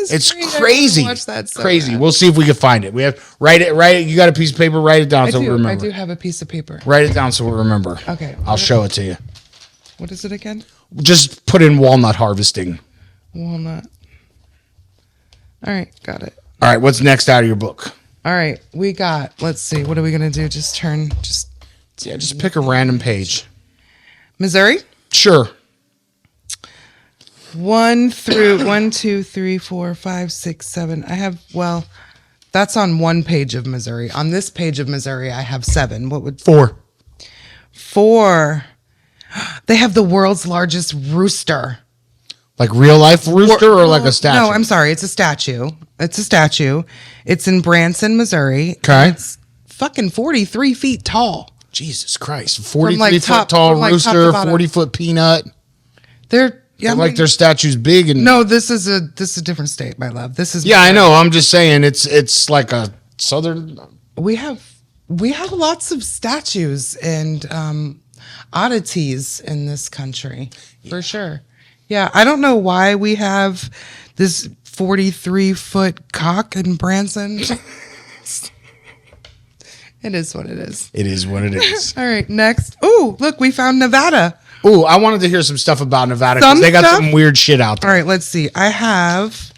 It's crazy. Watch that so crazy. bad. We'll see if we can find it. We have write it. You got a piece of paper? Write it down so we remember. I do have a piece of paper. Write it down so we remember. Okay. I'll show it to you. What is it again? Just put in walnut harvesting. Walnut. All right, got it. All right, what's next out of your book? All right, we got. Let's see. What are we gonna do? Just pick a random page. Missouri. Sure. 1 through 1, 2, 3, 4, 5, 6, 7. That's on one page of Missouri. On this page of Missouri, I have 7. What would 4? 4. They have the world's largest rooster. Like real life rooster or like a statue? No, I'm sorry. It's a statue. It's in Branson, Missouri. Okay. It's fucking 43 feet tall. Jesus Christ. 43-foot tall rooster, 40-foot peanut. Their statue's big and no. This is a different state, my love. This is I know. I'm just saying it's like a southern. We have lots of statues and oddities in this country for sure. Yeah, I don't know why we have this 43-foot cock in Branson. It is what it is. It is what it is. All right, next. Oh, look, we found Nevada. Oh, I wanted to hear some stuff about Nevada because they got some weird shit out there. All right, let's see. I have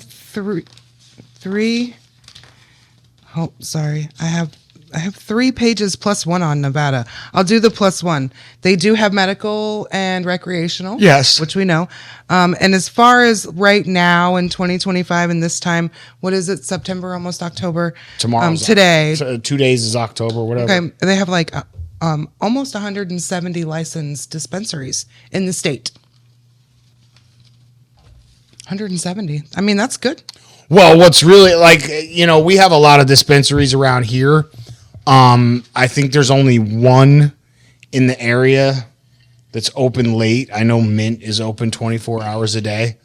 three. Oh, sorry. I have 3 pages plus 1 on Nevada. I'll do the plus 1. They do have medical and recreational. Yes. Which we know. And as far as right now in 2025 and this time, what is it? September, almost October. Tomorrow. Today. 2 days is October, whatever. Okay. They have like almost 170 licensed dispensaries in the state. 170. I mean, that's good. Well, what's really we have a lot of dispensaries around here. I think there's only one in the area that's open late. I know Mint is open 24 hours a day,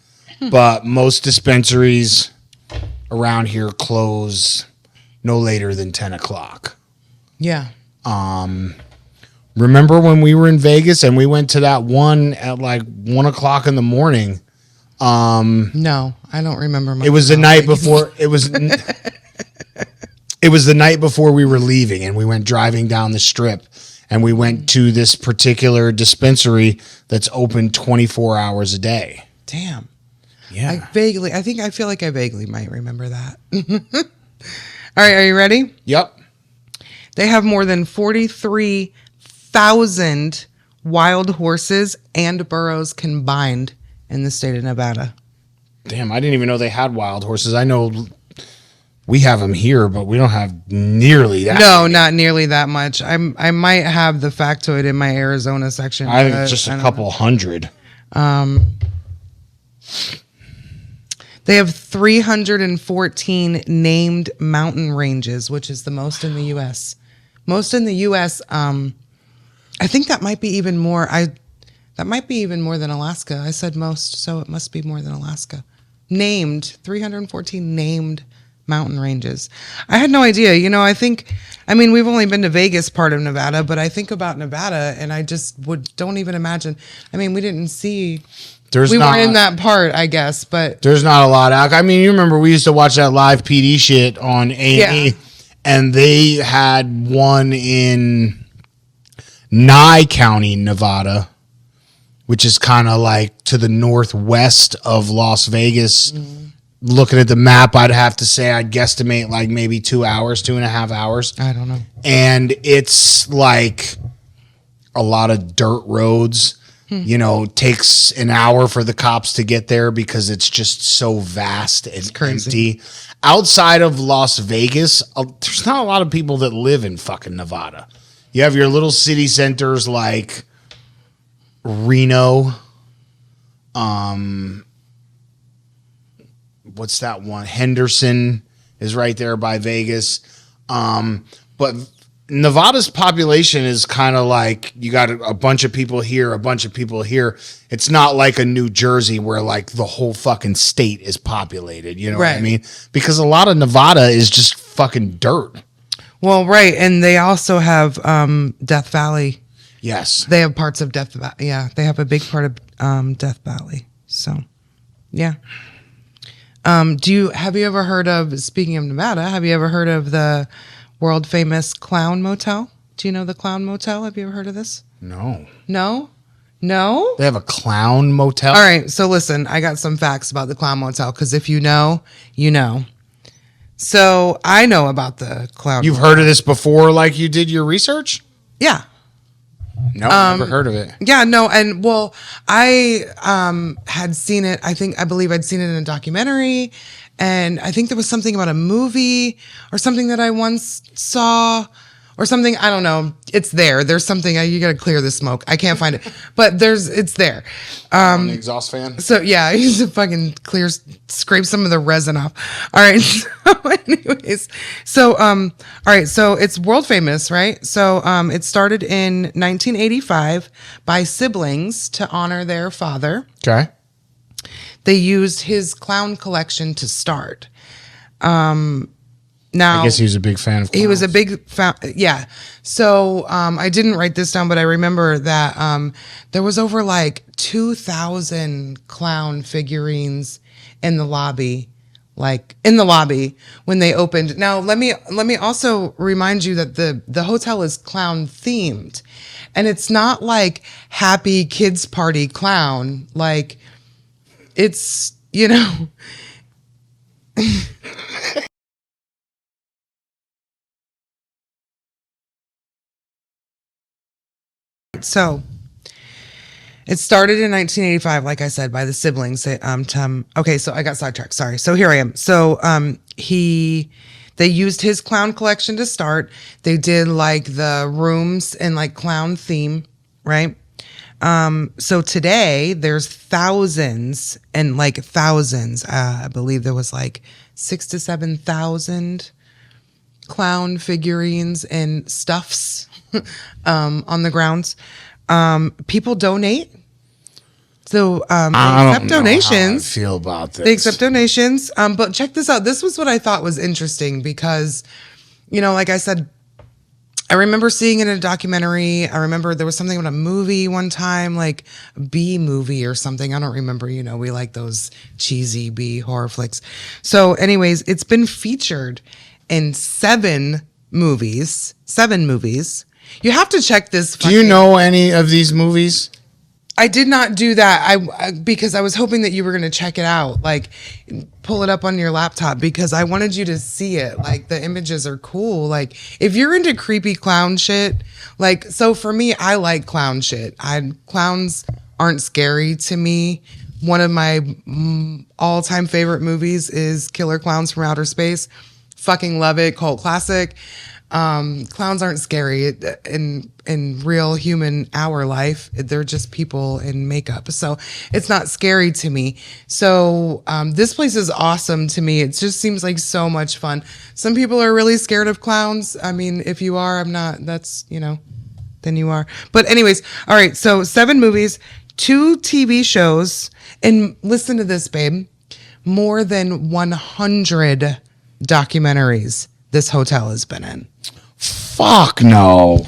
but most dispensaries around here close no later than 10 o'clock. Yeah. Remember when we were in Vegas and we went to that one at like 1 o'clock in the morning? No, I don't remember. It was the night before. It was the night before we were leaving, and we went driving down the strip, and we went to this particular dispensary that's open 24 hours a day. Damn. Yeah. I feel like I vaguely might remember that. All right, are you ready? Yep. They have more than 43,000 wild horses and burros combined in the state of Nevada. Damn, I didn't even know they had wild horses. I know we have them here, but we don't have nearly that. No, many. Not nearly that much. I might have the factoid in my Arizona section. I think it's just a couple hundred. They have 314 named mountain ranges, which is the most in the U.S. Most in the U.S. I think that might be even more. That might be even more than Alaska. I said most, so it must be more than Alaska. Named 314 named mountain ranges. I had no idea. You know, we've only been to Vegas part of Nevada, but I think about Nevada and I just don't even imagine. I mean, we didn't see. We weren't in that part, I guess, but there's not a lot out. I mean, you remember we used to watch that live PD shit on A&E, and they had one in Nye County, Nevada, which is kind of like to the northwest of Las Vegas. Mm-hmm. Looking at the map, I'd have to say I'd guesstimate like maybe 2 hours, 2.5 hours. I don't know. And it's like a lot of dirt roads. You know, takes an hour for the cops to get there because it's just so vast and empty. Outside of Las Vegas, there's not a lot of people that live in fucking Nevada. You have your little city centers like Reno. What's that one? Henderson is right there by Vegas. But Nevada's population is kind of like you got a bunch of people here, a bunch of people here. It's not like a New Jersey where like the whole fucking state is populated. You know what I mean? Because a lot of Nevada is just fucking dirt. Well, right. And they also have Death Valley. Yes. They have parts of Death Valley. Yeah. They have a big part of Death Valley. So, yeah. Have you ever heard of, speaking of Nevada, have you ever heard of the world famous Clown Motel? Do you know the Clown Motel? Have you ever heard of this? No. No? No? They have a Clown Motel? All right. So listen, I got some facts about the Clown Motel because if you know, you know. So I know about the Clown You've Motel. heard of this before like you did your research? Yeah. No, never heard of it. Yeah, no, and well, I had seen it. I believe I'd seen it in a documentary, and I think there was something about a movie or something that I once saw or something. I don't know. It's there. There's something. You got to clear the smoke. I can't find it, but it's there. I'm an exhaust fan. So yeah, I used to fucking scrape some of the resin off. All right. So anyways, all right. So it's world famous, right? So it started in 1985 by siblings to honor their father. Okay. They used his clown collection to start. Now, I guess he was a big fan of clowns. He was a big fan. Yeah. So I didn't write this down, but I remember that there was over like 2,000 clown figurines in the lobby, when they opened. Now, let me also remind you that the hotel is clown themed, and it's not like happy kids party clown. Like it's, you know. So it started in 1985, like I said, by the siblings. Okay, so I got sidetracked. Sorry. So here I am. So they used his clown collection to start. They did like the rooms in like clown theme, right? So today there's thousands and like thousands. I believe there was like 6,000 to 7,000 clown figurines and stuffs. on the grounds. People donate. So they I accept don't know donations. how I feel about this. They accept donations. But check this out. This was what I thought was interesting because, like I said, I remember seeing it in a documentary. I remember there was something about a movie one time, like a B movie or something. I don't remember. We like those cheesy B horror flicks. So anyways, it's been featured in 7 movies. 7 movies. You have to check this. Do you know any of these movies? I did not do that. Because I was hoping that you were going to check it out, like pull it up on your laptop, because I wanted you to see it. Like the images are cool. Like if you're into creepy clown shit, so for me, I like clown shit. Clowns aren't scary to me. One of my all-time favorite movies is Killer Clowns from Outer Space. Fucking love it. Cult classic. Clowns aren't scary in real human hour life. They're just people in makeup. So it's not scary to me. So, this place is awesome to me. It just seems like so much fun. Some people are really scared of clowns. I mean, if you are, I'm not, that's, then you are. But anyways, all right. So 7 movies, 2 TV shows, and listen to this, babe. More than 100 documentaries this hotel has been in. Fuck no.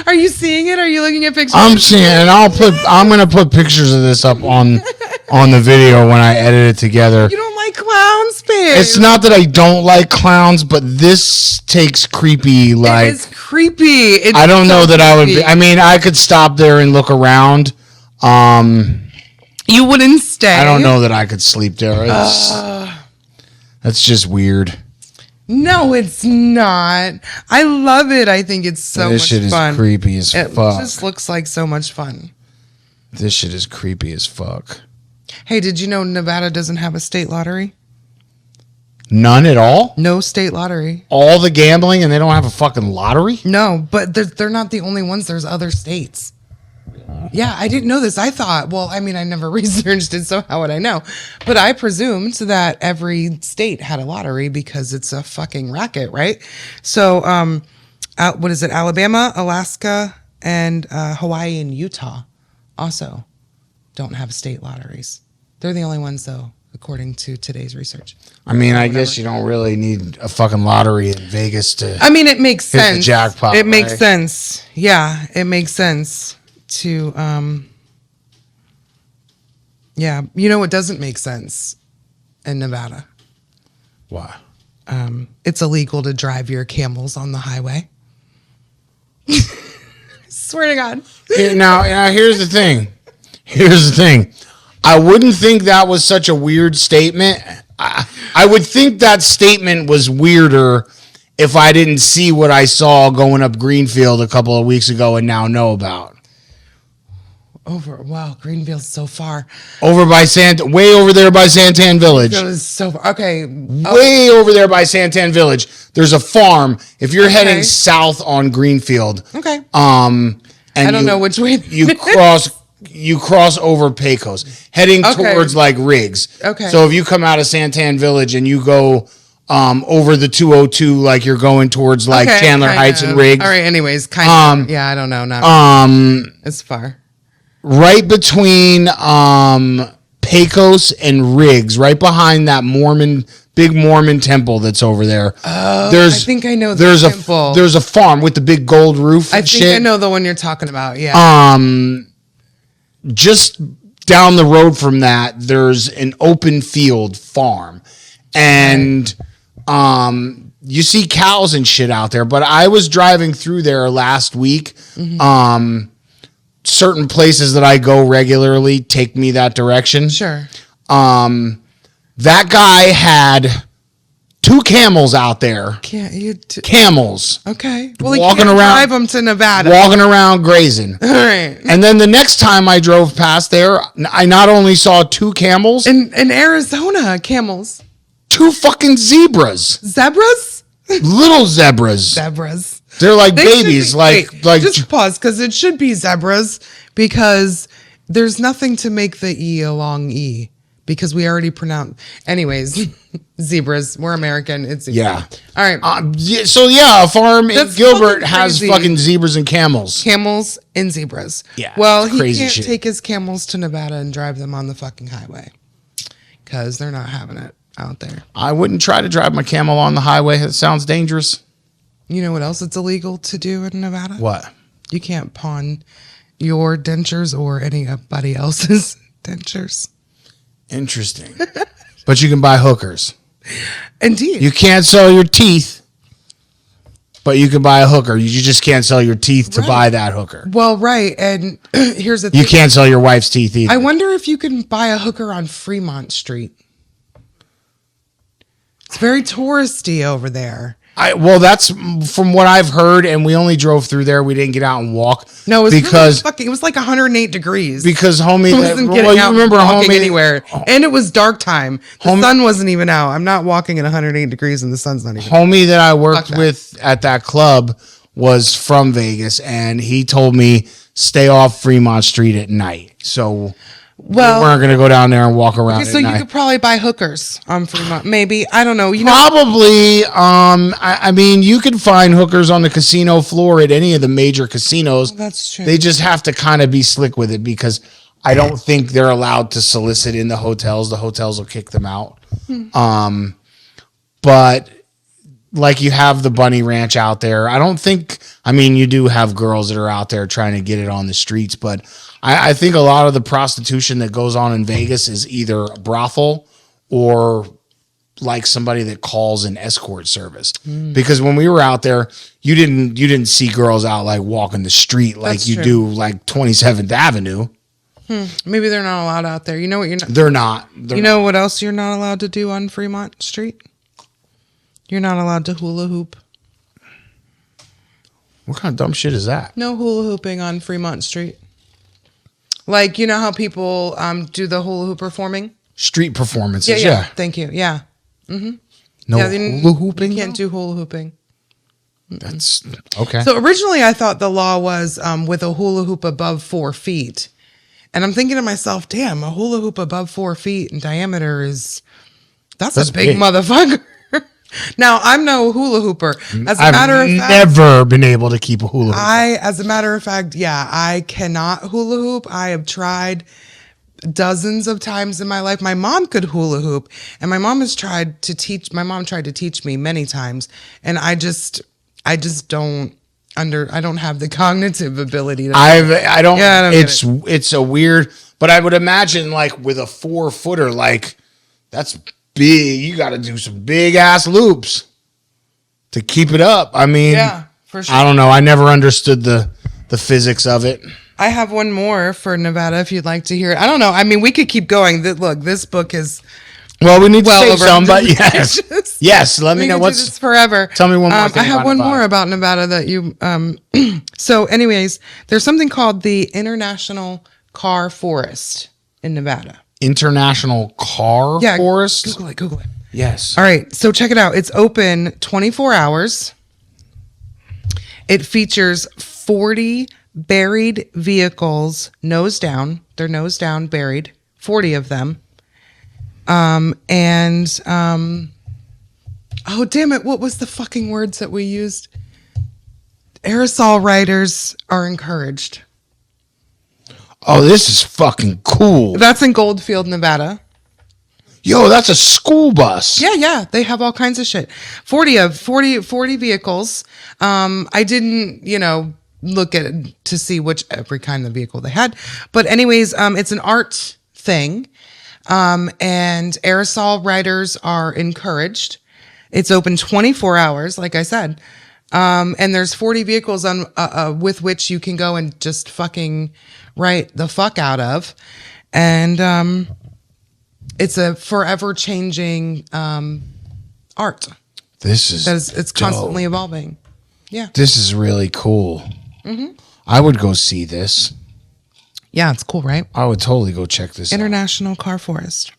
Are you seeing it? Are you looking at pictures? I'm seeing it, and I'm gonna put pictures of this up on the video when I edit it together. You don't like clowns, babe. It's not that I don't like clowns, but this takes creepy. Like, it's creepy. I don't know that I would be. I mean, I could stop there and look around. You wouldn't stay. I don't know that I could sleep there. That's just weird. No, it's not. I love it. I think it's so much fun. This shit is creepy as fuck. It just looks like so much fun. This shit is creepy as fuck. Hey, did you know Nevada doesn't have a state lottery? None at all? No state lottery. All the gambling and they don't have a fucking lottery? No, but they're not the only ones. There's other states. Yeah, I didn't know this. I thought, well, I mean, I never researched it, so how would I know? But I presumed that every state had a lottery because it's a fucking racket, right? So, what is it? Alabama, Alaska, and Hawaii and Utah also don't have state lotteries. They're the only ones, though, according to today's research. I mean, I guess you don't really need a fucking lottery in Vegas to. I mean, it makes sense. The jackpot. It makes sense. Yeah, it makes sense. To yeah, it doesn't make sense in Nevada. Why? It's illegal to drive your camels on the highway. Swear to God. Now, here's the thing. I wouldn't think that was such a weird statement. I would think that statement was weirder if I didn't see what I saw going up Greenfield a couple of weeks ago and now know about. Wow, Greenville's so far. Way over there by Santan Village. Greenville is so far. Okay. Way over there by Santan Village. There's a farm. If you're heading south on Greenfield. Okay. And I don't know which way. You cross over Pecos, heading towards like Riggs. Okay. So if you come out of Santan Village and you go over the 202, like you're going towards like Chandler Heights and Riggs. All right. Anyways, kind of. Yeah, I don't know. It's far. Right between Pecos and Riggs, right behind that big Mormon temple that's over there. Oh, I think I know the temple. There's a farm with the big gold roof. I think I know the one you're talking about. Yeah. Just down the road from that, there's an open field farm, and you see cows and shit out there. But I was driving through there last week. Mm-hmm. Certain places that I go regularly take me that direction. Sure. That guy had 2 camels out there. Camels. Okay. Well, he can't drive them to Nevada. Walking around grazing. All right. And then the next time I drove past there, I not only saw 2 camels. In Arizona, camels. 2 fucking zebras. Zebras? Little zebras. Zebras. They're like babies. Like just pause, because it should be zebras, because there's nothing to make the E a long E, because we already pronounce. Anyways, zebras. We're American. It's zebras. Yeah. All right. So a farm That's in Gilbert fucking has crazy. fucking zebras and camels. Camels and zebras. Yeah, Well, it's he crazy can't shit. take his camels to Nevada and drive them on the fucking highway because they're not having it out there. I wouldn't try to drive my camel on the highway. It sounds dangerous. You know what else it's illegal to do in Nevada? What? You can't pawn your dentures or anybody else's dentures. Interesting. But you can buy hookers. Indeed. You can't sell your teeth, but you can buy a hooker. You just can't sell your teeth to Right. buy that hooker. Well, right. And here's the thing. You can't sell your wife's teeth either. I wonder if you can buy a hooker on Fremont Street. It's very touristy over there. Well, that's from what I've heard, and we only drove through there. We didn't get out and walk. No, it was because really fucking. It was like 108 degrees. because homie, I wasn't getting well, out you remember and walking homie anywhere, and it was dark time. The Homie- sun wasn't even out. I'm not walking at 108 degrees, and the sun's not even. homie that I worked Fuck that. with at that club was from Vegas, and he told me stay off Fremont Street at night. So Well, we weren't going to go down there and walk around. so at you night. could probably buy hookers on Fremont. Maybe, I don't know. Probably. I mean, you can find hookers on the casino floor at any of the major casinos. That's true. They just have to kind of be slick with it because I don't think they're allowed to solicit in the hotels. The hotels will kick them out. But like you have the Bunny Ranch out there. I don't think, I mean, you do have girls that are out there trying to get it on the streets, but I think a lot of the prostitution that goes on in Vegas is either a brothel or like somebody that calls an escort service. Because when we were out there, you didn't see girls out like walking the street like That's you true. do like 27th Avenue. Maybe they're not allowed out there. You know what? You're not. They're not. You know what else you're not allowed to do on Fremont Street? You're not allowed to hula hoop. What kind of dumb shit is that? No hula hooping on Fremont Street. Like, you know how people do the hula hoop performing? Street performances. Yeah. Thank you. Yeah. No Yeah, hula hooping. You can't do hula hooping. That's okay. So originally I thought the law was with a hula hoop above 4 feet. And I'm thinking to myself, damn, a hula hoop above 4 feet in diameter that's a big big. motherfucker. Now, I'm no hula hooper. As a I've matter of fact, never been able to keep a hula hoop. as a matter of fact, I cannot hula hoop. I have tried dozens of times in my life. My mom could hula hoop, and my mom tried to teach me many times, and I just don't I don't have the cognitive ability to I don't. Yeah, I don't get it's a weird, but I would imagine like with a 4-footer, like that's big. You got to do some big ass loops to keep it up. I mean, Yeah, for sure. I don't know. I never understood the physics of it. I have one more for Nevada if you'd like to hear it. I don't know. I mean, we could keep going. Look, this book is Well, we need well to say over some, but 100 yes, pages. yes. Let me We know could do this what's. forever. Tell me one more thing I have about one Nevada. more about Nevada that you. So, anyways, there's something called the International Car Forest in Nevada. International Car Forest. Google it. Google it. Yes. All right, so check it out. It's open 24 hours. It features 40 buried vehicles, nose down. They're nose down, buried. 40 of them. Oh damn it! What was the fucking words that we used? Aerosol riders are encouraged. Oh, this is fucking cool. That's in Goldfield, Nevada. Yo, that's a school bus. Yeah. They have all kinds of shit. 40 vehicles. I didn't, look at it to see every kind of vehicle they had. But anyways, it's an art thing. And aerosol riders are encouraged. It's open 24 hours, like I said. And there's 40 vehicles with which you can go and just fucking write the fuck out of. And, it's a forever changing art. It's constantly evolving. Yeah. This is really cool. Mm-hmm. I would go see this. Yeah, it's cool, right? I would totally go check this out. International Car Forest.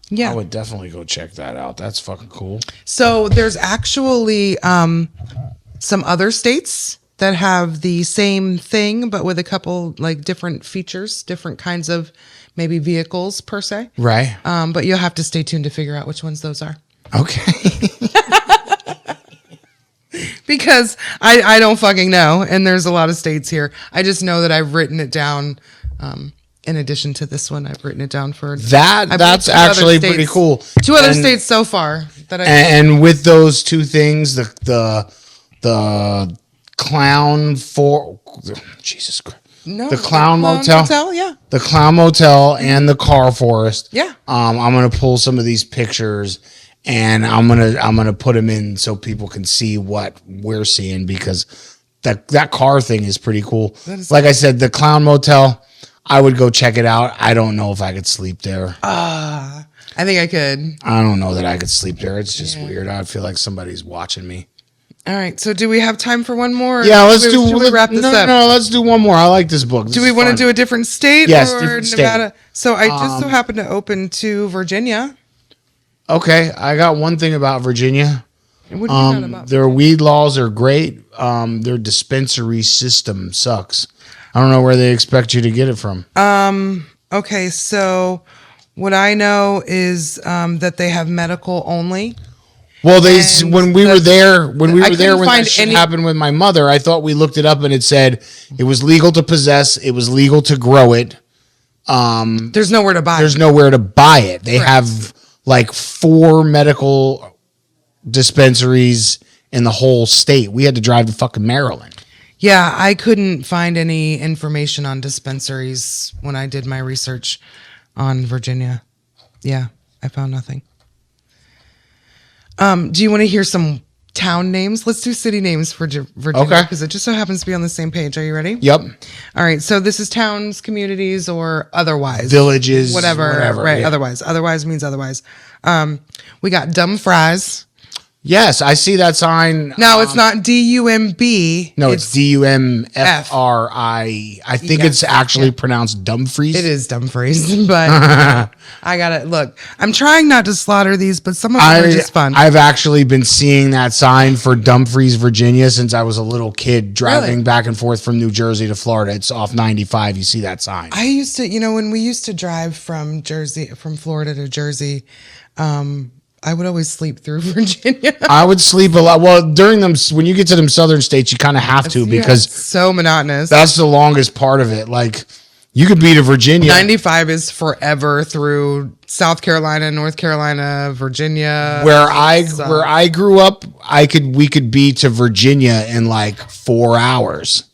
Yeah. I would definitely go check that out. That's fucking cool. So there's actually some other states that have the same thing, but with a couple like different features, different kinds of maybe vehicles per se. Right. But you'll have to stay tuned to figure out which ones those are. Okay. Because I don't fucking know. And there's a lot of states here. I just know that I've written it down. In addition to this one, I've written it down for that's actually pretty cool. 2 other states so far that and with those 2 things, the clown for Jesus Christ. No, the clown motel, yeah. The clown motel and the car forest. Yeah. I'm gonna pull some of these pictures and I'm gonna put them in so people can see what we're seeing, because that car thing is pretty cool. Like I said, the clown motel, I would go check it out. I don't know if I could sleep there. I think I could. I don't know that I could sleep there. It's just weird. I feel like somebody's watching me. All right. So do we have time for one more? Yeah, let's wrap this up. No, let's do one more. I like this book. Do we want to do a different state? Yes, or different Nevada? state. So I just so happened to open to Virginia. Okay, I got one thing about Virginia. What do you got about their weed laws are great. Their dispensary system sucks. I don't know where they expect you to get it from. Okay, so what I know is that they have medical only. Well, when we were there when that shit any happened with my mother, I thought we looked it up and it said it was legal to possess, it was legal to grow it. There's nowhere to buy. There's nowhere to buy it. They have like 4 medical dispensaries in the whole state. We had to drive to fucking Maryland. Yeah, I couldn't find any information on dispensaries when I did my research on Virginia. Yeah, I found nothing. Do you want to hear some town names? Let's do city names for Virginia. Okay. Because it just so happens to be on the same page. Are you ready? Yep. All right. So this is towns, communities, or otherwise. Villages. Whatever. Right. Yeah. Otherwise. Otherwise means otherwise. We got Dumfries. Yes, I see that sign. No, it's not D-U-M-B. No, it's D-U-M-F-R-I. I think it's actually pronounced Dumfries. It is Dumfries, but I got it. Look, I'm trying not to slaughter these, but some of them are just fun. I've actually been seeing that sign for Dumfries, Virginia since I was a little kid driving back and forth from New Jersey to Florida. It's off 95. You see that sign. I used to, when we used to drive from Florida to Jersey, I would always sleep through Virginia. I would sleep a lot. Well, during them, when you get to them southern states, you kind of have to because it's so monotonous. That's the longest part of it. Like you could be to Virginia. 95 is forever through South Carolina, North Carolina, Virginia. Where I grew up, we could be to Virginia in like 4 hours.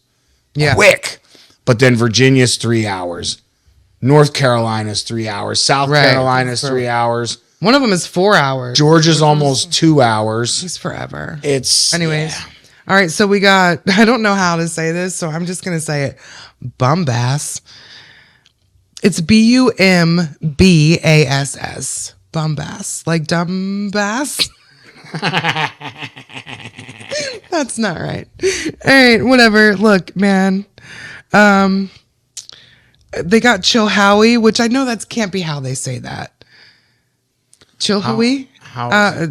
Yeah, quick. But then Virginia's 3 hours. North Carolina's 3 hours. South Carolina's 3 hours. One of them is 4 hours. Georgia's almost 2 hours. It's forever. Anyways. Yeah. All right. So we got, I don't know how to say this, so I'm just going to say it. Bumbass. It's B-U-M-B-A-S-S. Bumbass. Like dumb bass. That's not right. All right. Whatever. Look, man. They got Chilhowie, which I know that can't be how they say that. Chilhowie?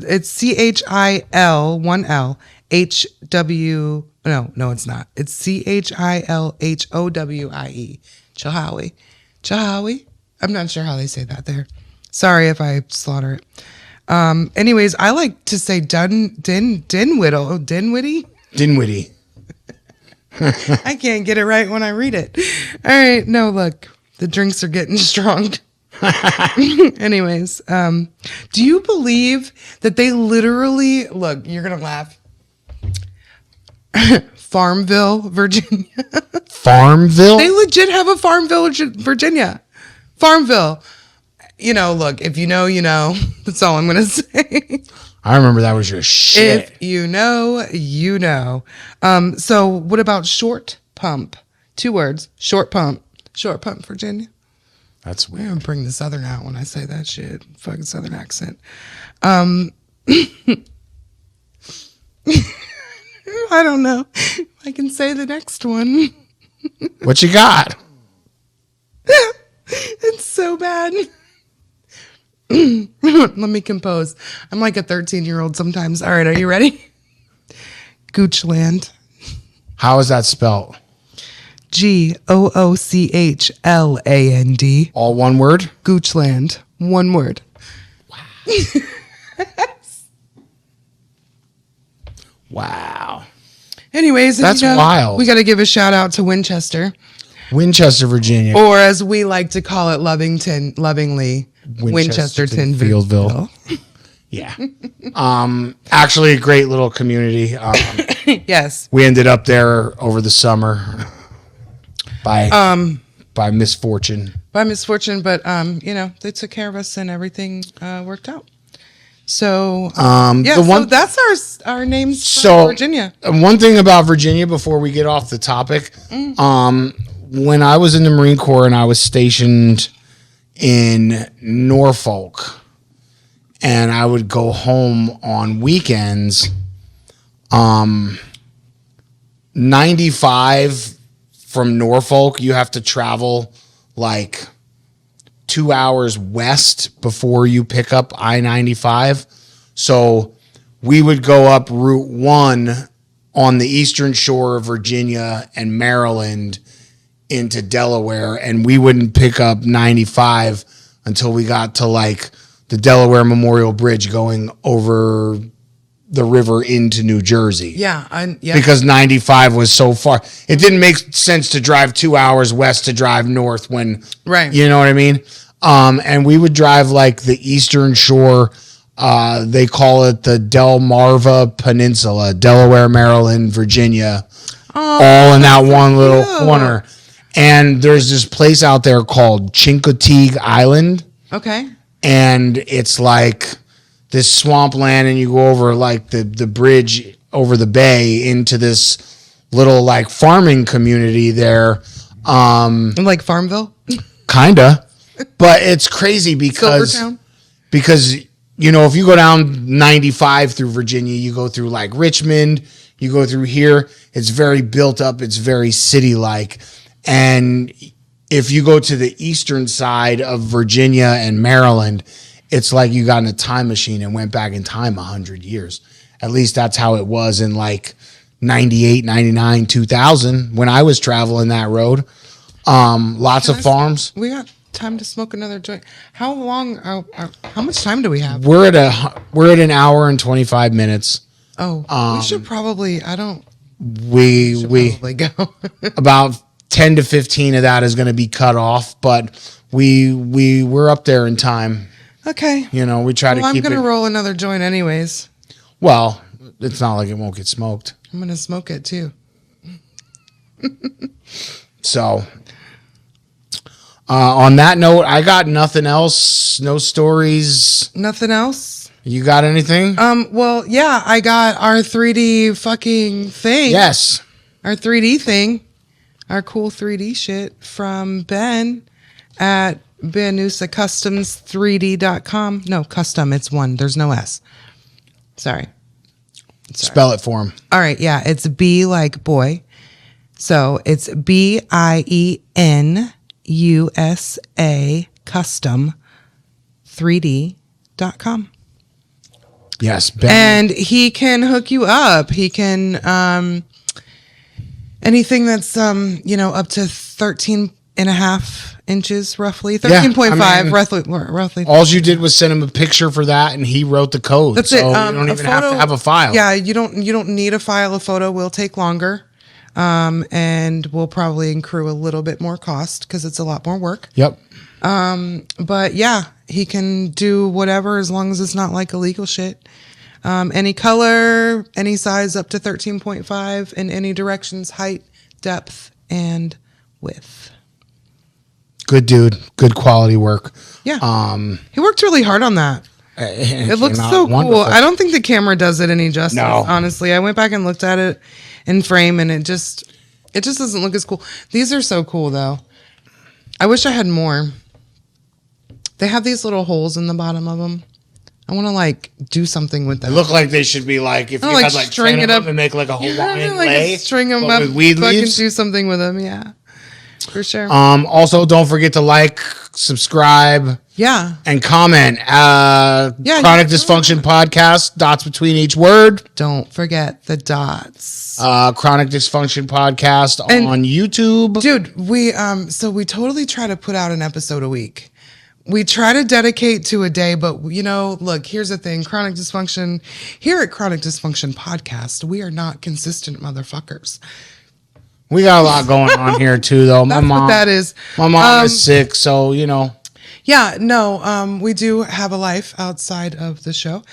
It's C-H-I-L, 1 L, H-W, no, it's not. It's C-H-I-L-H-O-W-I-E. Chilhowie. Chilhowie? I'm not sure how they say that there. Sorry if I slaughter it. Anyways, I like to say Dinwiddie. Dinwiddie. I can't get it right when I read it. All right. No, look, the drinks are getting strong. Anyways, do you believe that they literally, look, you're going to laugh. Farmville, Virginia. Farmville? They legit have a Farmville, Virginia. Farmville. Look, if you know, you know. That's all I'm going to say. I remember that was your shit. If you know, you know. So what about Short Pump? 2 words. Short Pump. Short Pump, Virginia. That's weird. I'm going to bring the Southern out when I say that shit. Fucking Southern accent. I don't know. I can say the next one. What you got? It's so bad. Let me compose. I'm like a 13-year-old sometimes. All right, are you ready? Goochland. How is that spelled? Goochland. All one word? Goochland. One word. Wow. Anyways, That's wild. We got to give a shout out to Winchester, Virginia. or as we like to call it, lovingly, Winchesterton, Fieldville. Yeah. Actually, a great little community. Yes. We ended up there over the summer by misfortune. By misfortune, but they took care of us and everything worked out. So so that's our names from Virginia. One thing about Virginia before we get off the topic, when I was in the Marine Corps and I was stationed in Norfolk, and I would go home on weekends, 95 from Norfolk, you have to travel like 2 hours west before you pick up I-95. So we would go up Route 1 on the eastern shore of Virginia and Maryland into Delaware, and we wouldn't pick up 95 until we got to like the Delaware Memorial Bridge going over the river into New Jersey. Yeah. Because 95 was so far. It didn't make sense to drive 2 hours west to drive north when, right. You know what I mean? And we would drive like the eastern shore. They call it the Delmarva Peninsula, Delaware, Maryland, Virginia, all in that one little corner. And there's this place out there called Chincoteague Island. Okay. And it's like this swampland, and you go over like the bridge over the bay into this little like farming community there. Like Farmville? Kinda. But it's crazy because if you go down 95 through Virginia, you go through like Richmond, you go through here, it's very built up, it's very city-like. And if you go to the eastern side of Virginia and Maryland, it's like you got in a time machine and went back in time 100 years. At least that's how it was in like 98, 99, 2000 when I was traveling that road. Lots of farms. We got time to smoke another joint. How much time do we have? We're at an hour and 25 minutes. Oh, we should probably, probably go. About 10 to 15 of that is going to be cut off, but we're up there in time. Okay. We try to keep it. I'm going to roll another joint anyways. Well, it's not like it won't get smoked. I'm going to smoke it too. So, on that note, I got nothing else. No stories. Nothing else? You got anything? Well, yeah, I got our 3D fucking thing. Yes. Our 3D thing. Our cool 3D shit from Ben at BenusaCustoms3D.com. No, custom, it's one. There's no S. Sorry. Spell it for him. All right, yeah, it's B like boy. So it's BIENUSA custom 3D.com. Yes, Ben. And he can hook you up. He can anything that's up to 13 and a half inches roughly. 13.5 roughly. All you did was send him a picture for that and he wrote the code. That's so it. You don't even have to have a file. Yeah, you don't need a file. A photo will take longer. And will probably accrue a little bit more cost because it's a lot more work. Yep. But yeah, he can do whatever as long as it's not like illegal shit. Any color, any size up to 13.5 in any directions, height, depth, and width. Good dude. Good quality work. Yeah. He worked really hard on that. It looks so cool. I don't think the camera does it any justice. No. Honestly, I went back and looked at it in frame, and it just doesn't look as cool. These are so cool, though. I wish I had more. They have these little holes in the bottom of them. I want to do something with them. They look like they should be if you had string 10 it of up them and make a Hawaiian lei. String them up, with weed fucking leaves. do something with them. Yeah, for sure. Also, don't forget to subscribe, Yeah. and comment. Chronic Dysfunction Podcast, dots between each word. Don't forget the dots. Chronic Dysfunction Podcast on YouTube. Dude, we totally try to put out an episode a week. We try to dedicate to a day, but look, here's the thing. Chronic Dysfunction, here at Chronic Dysfunction Podcast, we are not consistent motherfuckers. We got a lot going on here too, though. That's what that is. My mom is sick, so Yeah, no, we do have a life outside of the show,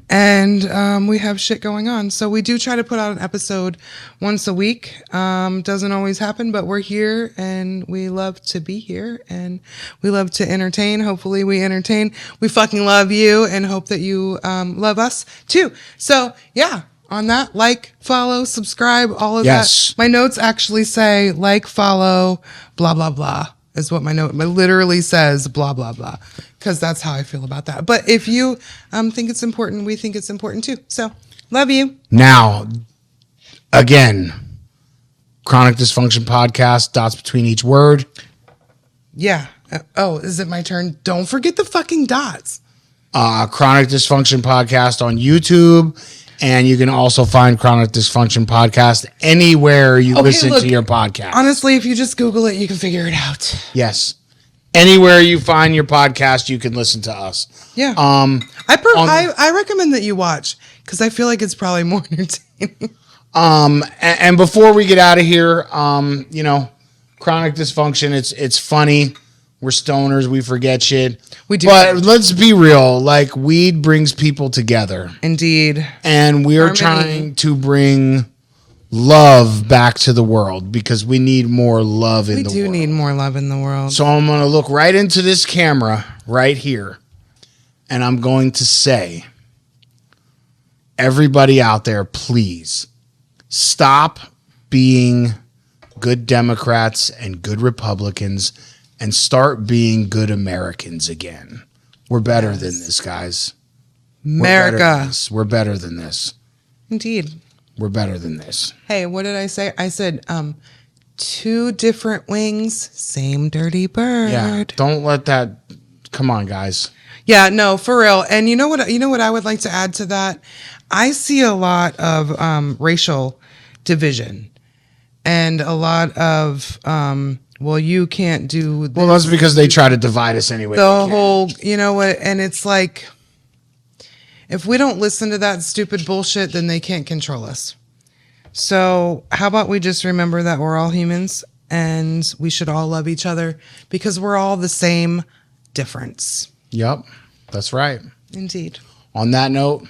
and we have shit going on. So we do try to put out an episode once a week. Doesn't always happen, but we're here, and we love to be here, and we love to entertain. Hopefully we entertain. We fucking love you, and hope that you love us too. So yeah, on that, like, follow, subscribe, all of that. My notes actually say like, follow, blah, blah, blah. Is what my note literally says, blah, blah, blah, because that's how I feel about that. But if you think it's important, we think it's important too. So, love you. Now, again, Chronic Dysfunction Podcast, dots between each word. Yeah. Is it my turn? Don't forget the fucking dots. Chronic Dysfunction Podcast on YouTube. And you can also find Chronic Dysfunction Podcast anywhere you listen to your podcast. Honestly, if you just Google it, you can figure it out. Yes. Anywhere you find your podcast, you can listen to us. Yeah. I recommend that you watch because I feel like it's probably more entertaining. And before we get out of here, Chronic Dysfunction, it's funny. We're stoners. We forget shit. We do. But let's be real. Like, weed brings people together. Indeed. And we are trying to bring love back to the world because we need more love in the world. We do need more love in the world. So I'm going to look right into this camera right here. And I'm going to say, everybody out there, please stop being good Democrats and good Republicans and start being good Americans again. We're better than this, guys. America. We're better than this. Indeed. We're better than this. Hey, what did I say? I said, two different wings, same dirty bird. Yeah, don't let that... Come on, guys. Yeah, no, for real. And you know what I would like to add to that? I see a lot of racial division and a lot of... well, you can't do this. Well, that's because they try to divide us anyway. The whole, and it's like, if we don't listen to that stupid bullshit, then they can't control us. So how about we just remember that we're all humans and we should all love each other because we're all the same difference. Yep, that's right. Indeed. On that note.